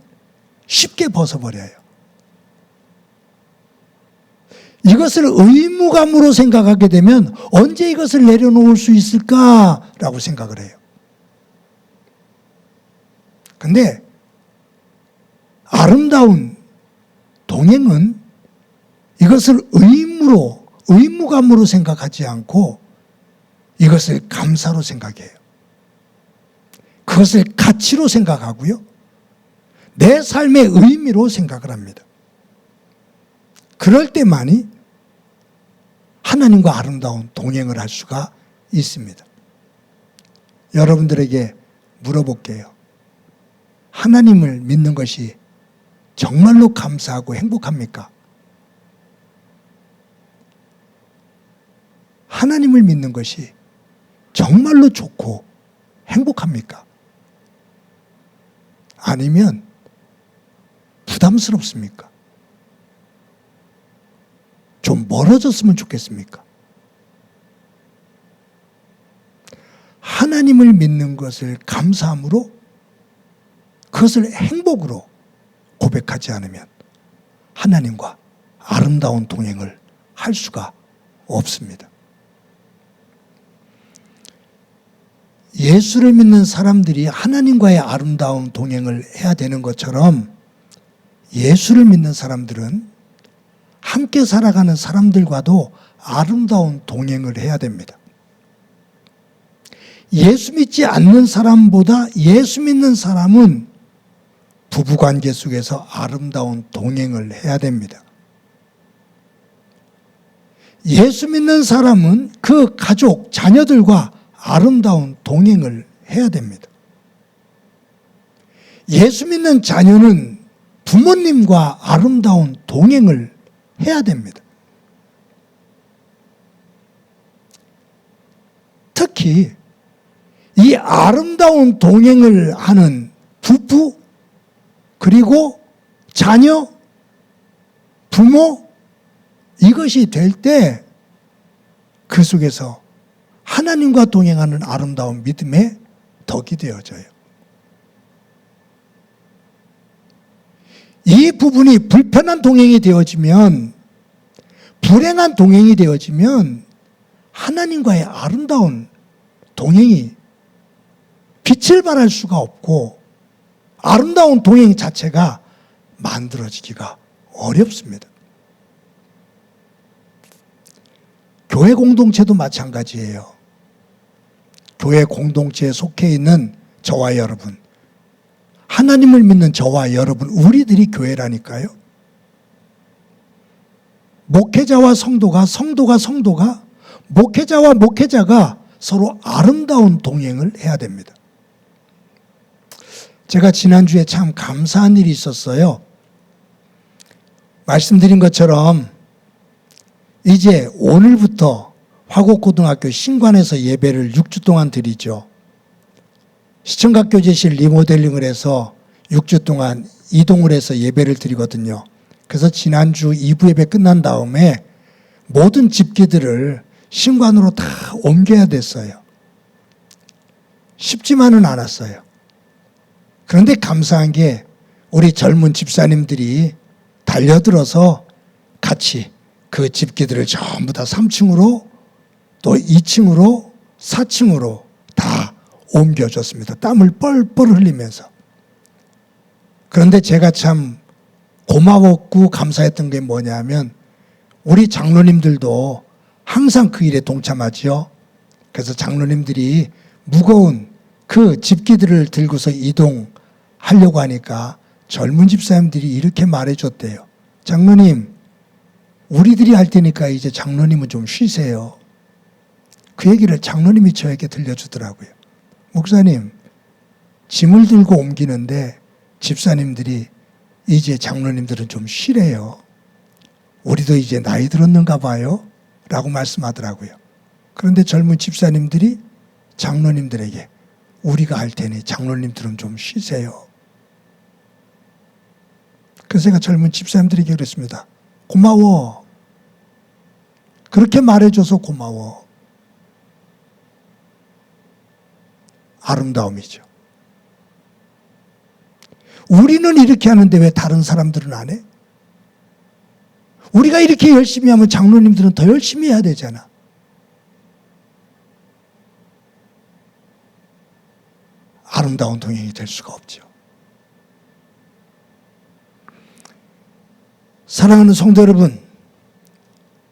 Speaker 3: 쉽게 벗어버려요. 이것을 의무감으로 생각하게 되면 언제 이것을 내려놓을 수 있을까라고 생각을 해요. 근데 아름다운 동행은 이것을 의무감으로 생각하지 않고 이것을 감사로 생각해요. 그것을 가치로 생각하고요, 내 삶의 의미로 생각을 합니다. 그럴 때만이 하나님과 아름다운 동행을 할 수가 있습니다. 여러분들에게 물어볼게요. 하나님을 믿는 것이 정말로 감사하고 행복합니까? 하나님을 믿는 것이 정말로 좋고 행복합니까? 아니면 부담스럽습니까? 좀 멀어졌으면 좋겠습니까? 하나님을 하나님을 믿는 것을 감사함으로 그것을 행복으로 고백하지 않으면 하나님과 아름다운 동행을 할 수가 없습니다. 예수를 믿는 사람들이 하나님과의 아름다운 동행을 해야 되는 것처럼 예수를 믿는 사람들은 함께 살아가는 사람들과도 아름다운 동행을 해야 됩니다. 예수 믿지 않는 사람보다 예수 믿는 사람은 부부관계 속에서 아름다운 동행을 해야 됩니다. 예수 믿는 사람은 그 가족, 자녀들과 아름다운 동행을 해야 됩니다. 예수 믿는 자녀는 부모님과 아름다운 동행을 해야 됩니다. 특히 이 아름다운 동행을 하는 부부, 그리고 자녀, 부모, 이것이 될 때 그 속에서 하나님과 동행하는 아름다운 믿음의 덕이 되어져요. 이 부분이 불편한 동행이 되어지면, 불행한 동행이 되어지면 하나님과의 아름다운 동행이 빛을 발할 수가 없고 아름다운 동행 자체가 만들어지기가 어렵습니다. 교회 공동체도 마찬가지예요. 교회 공동체에 속해 있는 저와 여러분, 하나님을 믿는 저와 여러분, 우리들이 교회라니까요. 목회자와 성도가, 목회자와 목회자가 서로 아름다운 동행을 해야 됩니다. 제가 지난주에 참 감사한 일이 있었어요. 말씀드린 것처럼 이제 오늘부터 화곡고등학교 신관에서 예배를 6주 동안 드리죠. 시청각교제실 리모델링을 해서 6주 동안 이동을 해서 예배를 드리거든요. 그래서 지난주 2부 예배 끝난 다음에 모든 집기들을 신관으로 다 옮겨야 됐어요. 쉽지만은 않았어요. 그런데 감사한 게 우리 젊은 집사님들이 달려들어서 같이 그 집기들을 전부 다 3층으로 또 2층으로 4층으로 다 옮겨줬습니다. 땀을 뻘뻘 흘리면서. 그런데 제가 참 고마웠고 감사했던 게 뭐냐면 우리 장로님들도 항상 그 일에 동참하지요. 그래서 장로님들이 무거운 그 집기들을 들고서 이동하려고 하니까 젊은 집사님들이 이렇게 말해줬대요. 장로님, 우리들이 할 테니까 이제 장로님은 좀 쉬세요. 그 얘기를 장로님이 저에게 들려주더라고요. 목사님, 짐을 들고 옮기는데 집사님들이 이제 장로님들은 좀 쉬래요. 우리도 이제 나이 들었는가 봐요. 라고 말씀하더라고요. 그런데 젊은 집사님들이 장로님들에게 우리가 할 테니 장로님들은 좀 쉬세요. 그래서 제가 젊은 집사님들에게 그랬습니다. 고마워. 그렇게 말해줘서 고마워. 아름다움이죠. 우리는 이렇게 하는데 왜 다른 사람들은 안 해? 우리가 이렇게 열심히 하면 장로님들은 더 열심히 해야 되잖아. 아름다운 동행이 될 수가 없죠. 사랑하는 성도 여러분,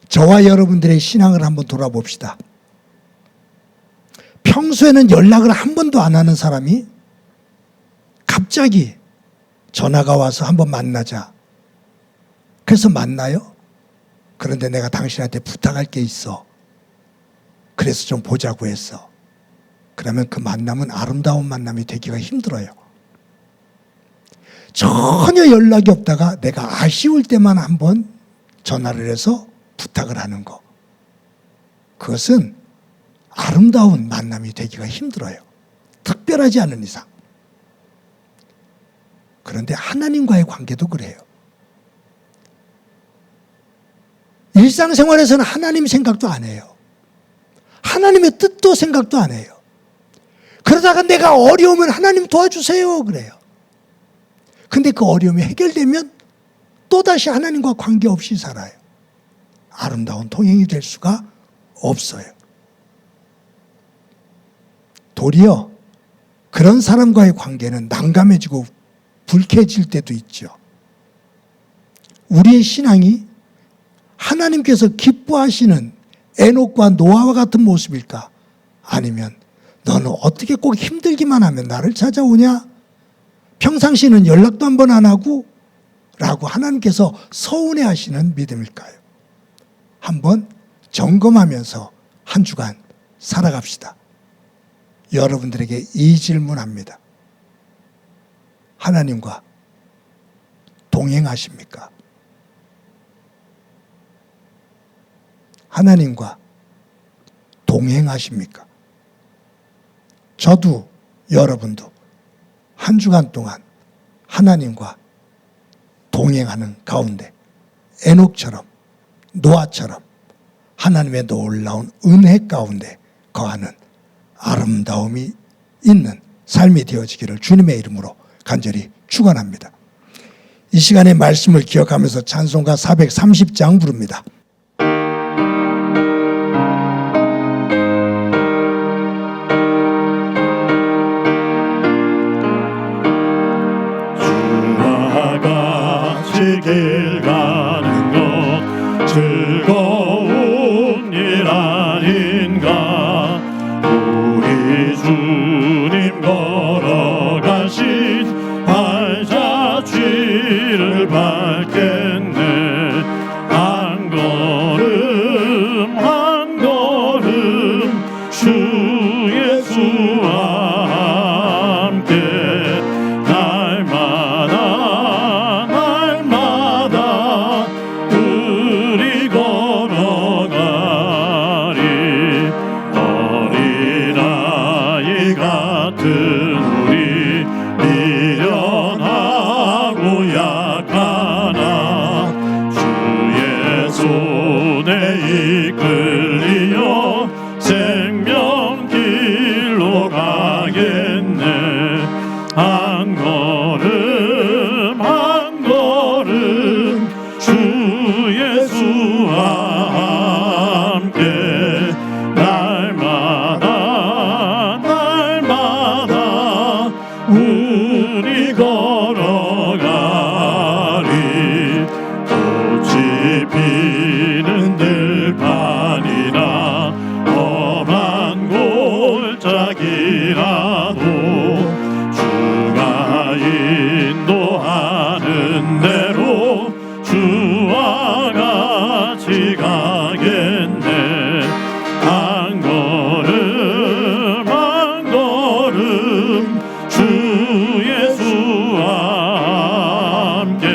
Speaker 3: 저와 여러분들의 신앙을 한번 돌아봅시다. 평소에는 연락을 한 번도 안 하는 사람이 갑자기 전화가 와서 한번 만나자. 그래서 만나요. 그런데 내가 당신한테 부탁할 게 있어. 그래서 좀 보자고 했어. 그러면 그 만남은 아름다운 만남이 되기가 힘들어요. 전혀 연락이 없다가 내가 아쉬울 때만 한번 전화를 해서 부탁을 하는 거. 그것은 아름다운 만남이 되기가 힘들어요. 특별하지 않은 이상. 그런데 하나님과의 관계도 그래요. 일상생활에서는 하나님 생각도 안 해요. 하나님의 뜻도 생각도 안 해요. 그러다가 내가 어려우면 하나님 도와주세요 그래요. 근데 그 어려움이 해결되면 또다시 하나님과 관계없이 살아요. 아름다운 동행이 될 수가 없어요. 도리어 그런 사람과의 관계는 난감해지고 불쾌해질 때도 있죠. 우리의 신앙이 하나님께서 기뻐하시는 에녹과 노아와 같은 모습일까? 아니면 너는 어떻게 꼭 힘들기만 하면 나를 찾아오냐? 평상시에는 연락도 한 번 안 하고? 라고 하나님께서 서운해하시는 믿음일까요? 한번 점검하면서 한 주간 살아갑시다. 여러분들에게 이 질문합니다. 하나님과 동행하십니까? 하나님과 동행하십니까? 저도 여러분도 한 주간 동안 하나님과 동행하는 가운데 에녹처럼 노아처럼 하나님의 놀라운 은혜 가운데 거하는 아름다움이 있는 삶이 되어지기를 주님의 이름으로 간절히 축원합니다. 이 시간에 말씀을 기억하면서 찬송가 430장 부릅니다.
Speaker 2: 길 가는 것 즐거운 일 아닌가. 우리 주님 걸어가신 발자취를 밟겠네. 한 걸음 한 걸음 주 예수와 함께 우리 미련하고 약하나 주의 손에 이끌리어 생명길로 가겠네. 한 걸음 한 걸음 주 예수와 함께 날마다 우리 걸어가리. 꽃이 피는 들판이나 험한 골짜기라도 주가 인도하는 대로 주와 같이 가겠네. 한 걸음 한 걸음 주 예수와 함께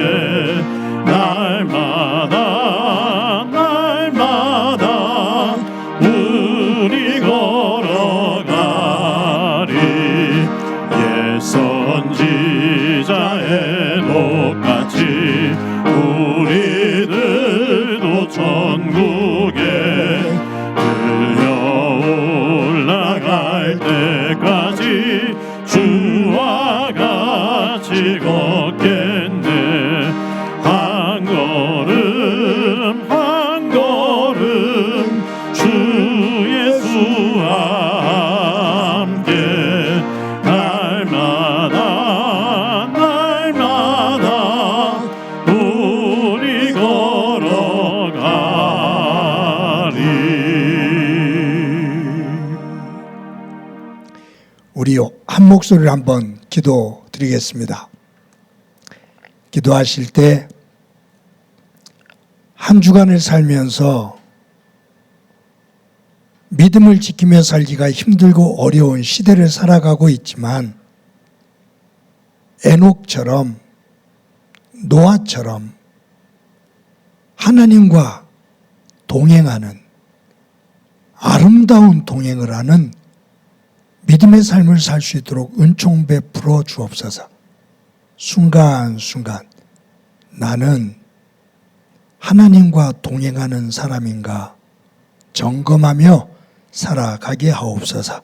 Speaker 2: 날마다 날마다 우리 걸어가리. 옛 선지자 에녹같이 우리들도 천국에 들려올라갈 때까지 주와 같이 걷겠네. 한 걸음 한 걸음 주 예수와 함께 날마다 날마다 우리 걸어가리.
Speaker 3: 우리 한 목소리를 한번 기도드리겠습니다. 기도하실 때 한 주간을 살면서 믿음을 지키며 살기가 힘들고 어려운 시대를 살아가고 있지만 에녹처럼 노아처럼 하나님과 동행하는 아름다운 동행을 하는 믿음의 삶을 살 수 있도록 은총 베풀어 주옵소서. 순간순간 나는 하나님과 동행하는 사람인가 점검하며 살아가게 하옵소서.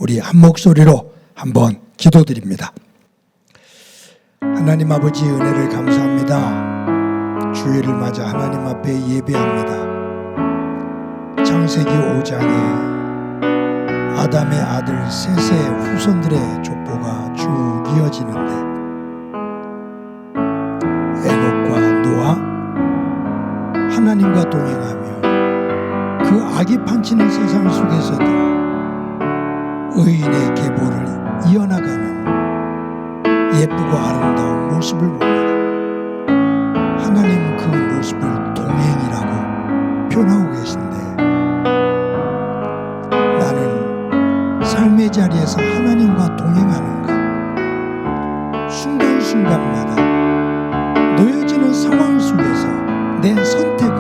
Speaker 3: 우리 한 목소리로 한번 기도드립니다. 하나님 아버지 은혜를 감사합니다. 주일을 맞아 하나님 앞에 예배합니다. 창세기 5장에 아담의 아들 셋의 후손들의 족보가 쭉 이어지는데 에녹과 노아 하나님과 동행하며 그 악이 판치는 세상 속에서도 의인의 계보를 이어나가는 예쁘고 아름다운 모습을 봅니다. 하나님은 그 모습을 동행이라고 표현하고 계신데 나는 삶의 자리에서 하나님과 동행하는가? 순간순간마다 놓여지는 상황 속에서 내 선택은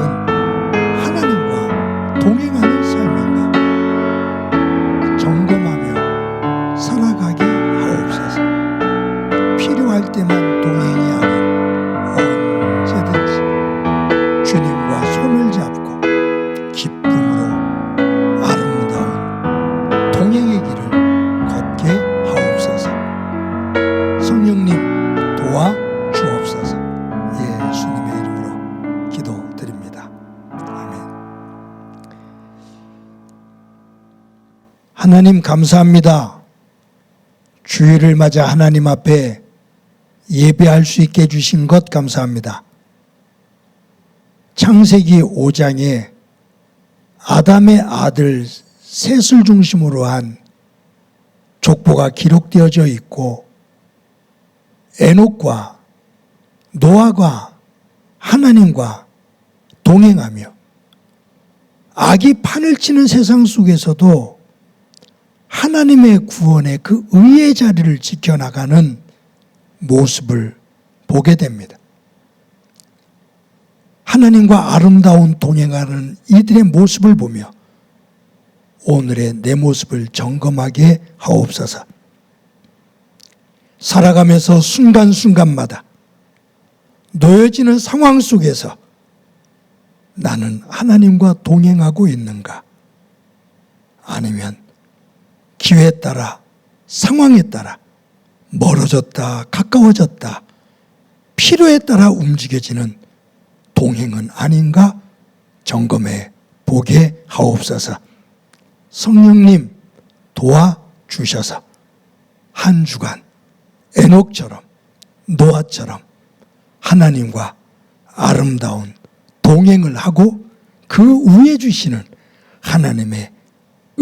Speaker 3: 하나님과 동행하는 삶인가? 점검하며 살아가게 하옵소서. 필요할 때만 동행이 아닌 언제든지 주님과 손을 잡고 기쁨으로 아름다운 동행의 길을 걷게 하옵소서. 성령님 도와 주옵소서. 예수님의 이름으로 기도드립니다. 아멘. 하나님 감사합니다. 주일을 맞아 하나님 앞에 예배할 수 있게 해주신 것 감사합니다. 창세기 5장에 아담의 아들 셋을 중심으로 한 족보가 기록되어져 있고 에녹과 노아가 하나님과 동행하며 악이 판을 치는 세상 속에서도 하나님의 구원의 그 의의 자리를 지켜나가는 모습을 보게 됩니다. 하나님과 아름다운 동행하는 이들의 모습을 보며 오늘의 내 모습을 점검하게 하옵소서. 살아가면서 순간순간마다 놓여지는 상황 속에서 나는 하나님과 동행하고 있는가? 아니면 기회에 따라 상황에 따라 멀어졌다 가까워졌다 필요에 따라 움직여지는 동행은 아닌가 점검해 보게 하옵소서. 성령님 도와주셔서 한 주간 에녹처럼 노아처럼 하나님과 아름다운 동행을 하고 그 위에 주시는 하나님의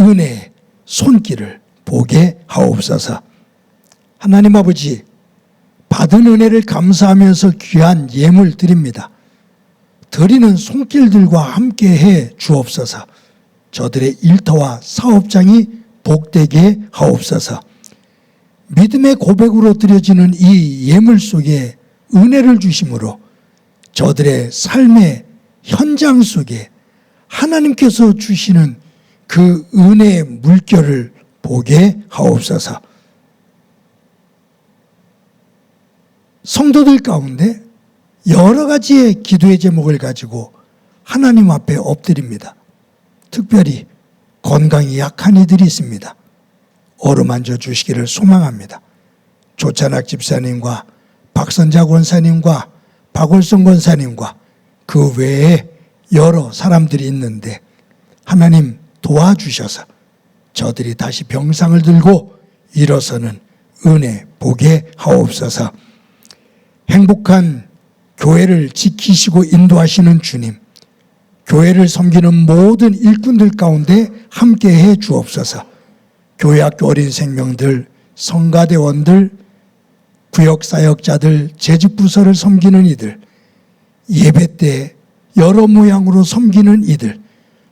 Speaker 3: 은혜의 손길을 보게 하옵소서. 하나님 아버지, 받은 은혜를 감사하면서 귀한 예물 드립니다. 드리는 손길들과 함께해 주옵소서. 저들의 일터와 사업장이 복되게 하옵소서. 믿음의 고백으로 드려지는 이 예물 속에 은혜를 주심으로 저들의 삶의 현장 속에 하나님께서 주시는 그 은혜의 물결을 보게 하옵소서. 성도들 가운데 여러 가지의 기도의 제목을 가지고 하나님 앞에 엎드립니다. 특별히 건강이 약한 이들이 있습니다. 어루만져 주시기를 소망합니다. 조찬학 집사님과 박선자 권사님과 박월성 권사님과 그 외에 여러 사람들이 있는데 하나님 도와주셔서 저들이 다시 병상을 들고 일어서는 은혜 보게 하옵소서. 행복한 교회를 지키시고 인도하시는 주님, 교회를 섬기는 모든 일꾼들 가운데 함께해 주옵소서. 교회학교 어린 생명들, 성가대원들, 구역사역자들, 재직부서를 섬기는 이들, 예배 때 여러 모양으로 섬기는 이들,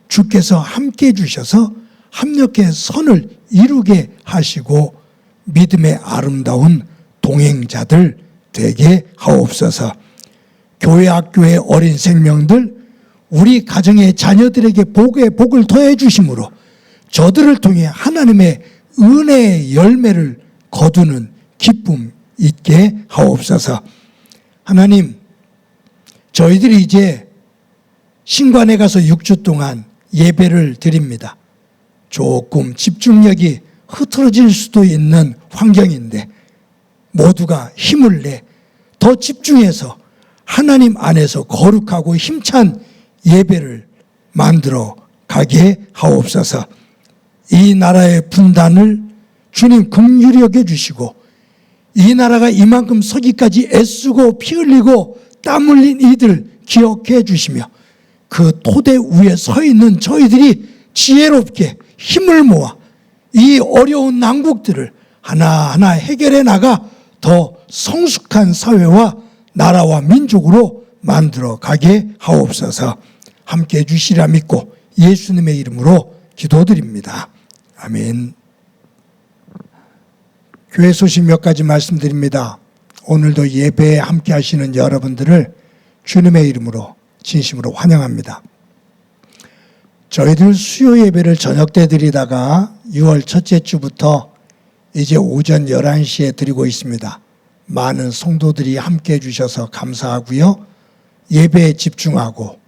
Speaker 3: 주께서 함께해 주셔서 합력해 선을 이루게 하시고 믿음의 아름다운 동행자들 되게 하옵소서. 교회 학교의 어린 생명들, 우리 가정의 자녀들에게 복의 복을 더해 주심으로 저들을 통해 하나님의 은혜의 열매를 거두는 기쁨 있게 하옵소서. 하나님, 저희들이 이제 신관에 가서 6주 동안 예배를 드립니다. 조금 집중력이 흐트러질 수도 있는 환경인데 모두가 힘을 내 더 집중해서 하나님 안에서 거룩하고 힘찬 예배를 만들어 가게 하옵소서. 이 나라의 분단을 주님 긍휼히 여겨주시고 이 나라가 이만큼 서기까지 애쓰고 피 흘리고 땀 흘린 이들 기억해 주시며 그 토대 위에 서 있는 저희들이 지혜롭게 힘을 모아 이 어려운 난국들을 하나하나 해결해 나가 더 성숙한 사회와 나라와 민족으로 만들어 가게 하옵소서. 함께 해주시리라 믿고 예수님의 이름으로 기도드립니다. 아멘. 교회 소식 몇 가지 말씀드립니다. 오늘도 예배에 함께 하시는 여러분들을 주님의 이름으로 진심으로 환영합니다. 저희들 수요 예배를 저녁 때 드리다가 6월 첫째 주부터 이제 오전 11시에 드리고 있습니다. 많은 성도들이 함께 해주셔서 감사하고요. 예배에 집중하고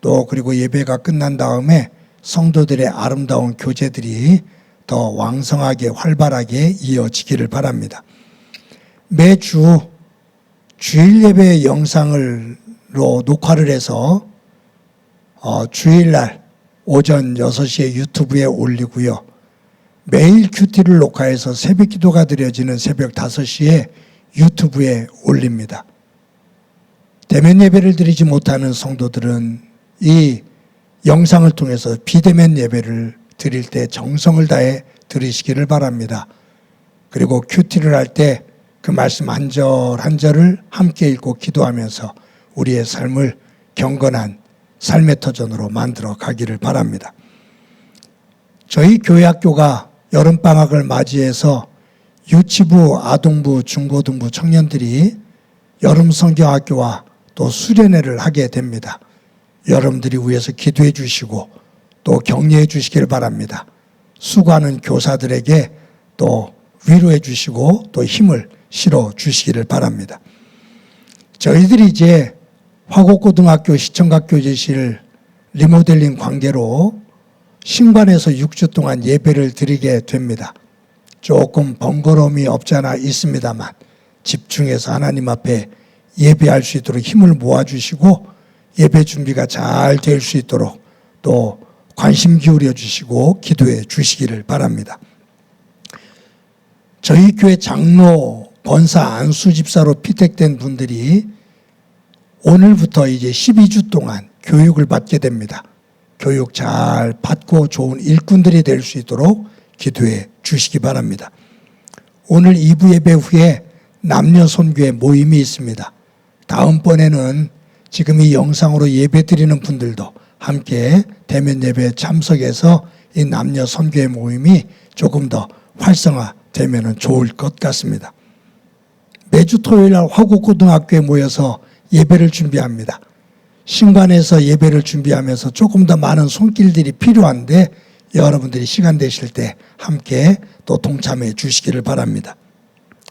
Speaker 3: 또 그리고 예배가 끝난 다음에 성도들의 아름다운 교제들이 더 왕성하게 활발하게 이어지기를 바랍니다. 매주 주일 예배 영상으로 녹화를 해서 주일날 오전 6시에 유튜브에 올리고요. 매일 큐티를 녹화해서 새벽 기도가 드려지는 새벽 5시에 유튜브에 올립니다. 대면 예배를 드리지 못하는 성도들은 이 영상을 통해서 비대면 예배를 드릴 때 정성을 다해 드리시기를 바랍니다. 그리고 큐티를 할 때 그 말씀 한 절 한 절을 함께 읽고 기도하면서 우리의 삶을 경건한 삶의 터전으로 만들어 가기를 바랍니다. 저희 교회 학교가 여름방학을 맞이해서 유치부, 아동부, 중고등부 청년들이 여름 성경학교와 또 수련회를 하게 됩니다. 여러분들이 위해서 기도해 주시고 또 격려해 주시길 바랍니다. 수고하는 교사들에게 또 위로해 주시고 또 힘을 실어 주시기를 바랍니다. 저희들이 이제 화곡고등학교 시청각교제실 리모델링 관계로 신관에서 6주 동안 예배를 드리게 됩니다. 조금 번거로움이 없지 않아 있습니다만 집중해서 하나님 앞에 예배할 수 있도록 힘을 모아주시고 예배 준비가 잘 될 수 있도록 또 관심 기울여 주시고 기도해 주시기를 바랍니다. 저희 교회 장로, 권사, 안수 집사로 피택된 분들이 오늘부터 이제 12주 동안 교육을 받게 됩니다. 교육 잘 받고 좋은 일꾼들이 될 수 있도록 기도해 주시기 바랍니다. 오늘 2부 예배 후에 남녀 선교회 모임이 있습니다. 다음번에는 지금 이 영상으로 예배 드리는 분들도 함께 대면 예배에 참석해서 이 남녀 선교회 모임이 조금 더 활성화되면 좋을 것 같습니다. 매주 토요일 날 화곡고등학교에 모여서 예배를 준비합니다. 신관에서 예배를 준비하면서 조금 더 많은 손길들이 필요한데 여러분들이 시간 되실 때 함께 또 동참해 주시기를 바랍니다.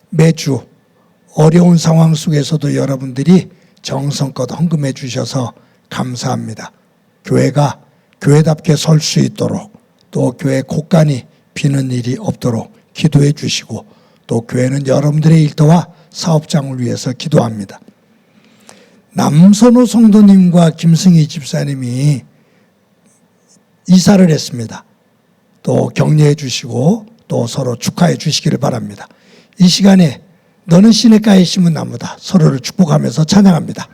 Speaker 3: 매주 어려운 상황 속에서도 여러분들이 정성껏 헌금해 주셔서 감사합니다. 교회가 교회답게 설 수 있도록 또 교회 곳간이 비는 일이 없도록 기도해 주시고 또 교회는 여러분들의 일터와 사업장을 위해서 기도합니다. 남선호 성도님과 김승희 집사님이 이사를 했습니다. 또 격려해 주시고 또 서로 축하해 주시기를 바랍니다. 이 시간에 너는 시냇가에 심은 나무다. 서로를 축복하면서 찬양합니다.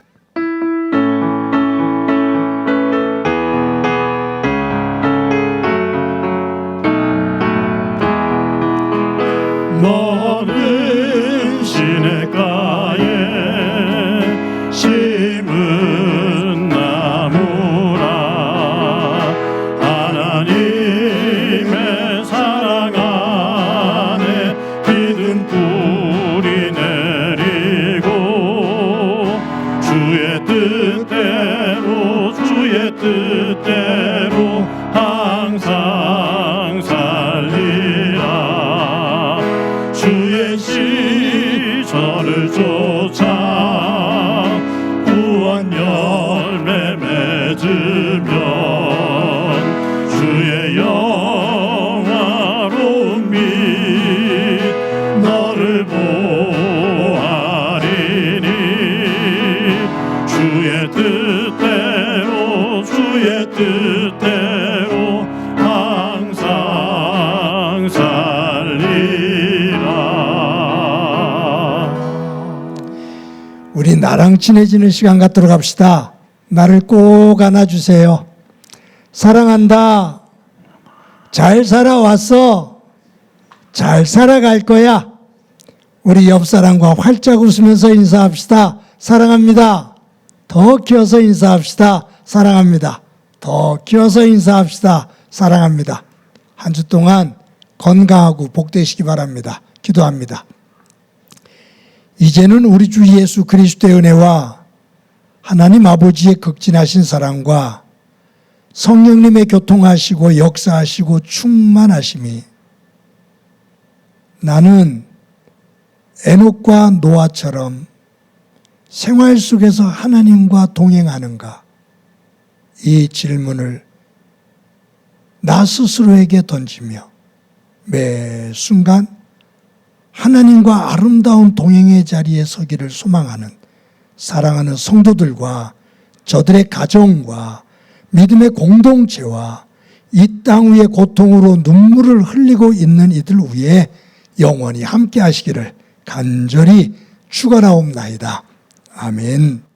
Speaker 2: 너는 시냇가에 심은 나무라. 하나님의 사랑 안에 믿음 뿌리 내리고 주의 뜻대로 항상 살리라. 주의 시절을 쫓아 구원 열매 맺으면 주의 영화로운 주의 뜻대로 주의 뜻대로 항상 살리라.
Speaker 3: 우리 나랑 친해지는 시간 갖도록 합시다. 나를 꼭 안아주세요. 사랑한다. 잘 살아왔어. 잘 살아갈 거야. 우리 옆 사람과 활짝 웃으면서 인사합시다. 사랑합니다. 더 키워서 인사합시다. 사랑합니다. 더 키워서 인사합시다. 사랑합니다. 한 주 동안 건강하고 복되시기 바랍니다. 기도합니다. 이제는 우리 주 예수 그리스도의 은혜와 하나님 아버지의 극진하신 사랑과 성령님의 교통하시고 역사하시고 충만하심이 나는 에녹과 노아처럼 생활 속에서 하나님과 동행하는가? 이 질문을 나 스스로에게 던지며 매 순간 하나님과 아름다운 동행의 자리에 서기를 소망하는 사랑하는 성도들과 저들의 가정과 믿음의 공동체와 이 땅 위의 고통으로 눈물을 흘리고 있는 이들 위에 영원히 함께 하시기를 간절히 축원하옵나이다. 아멘.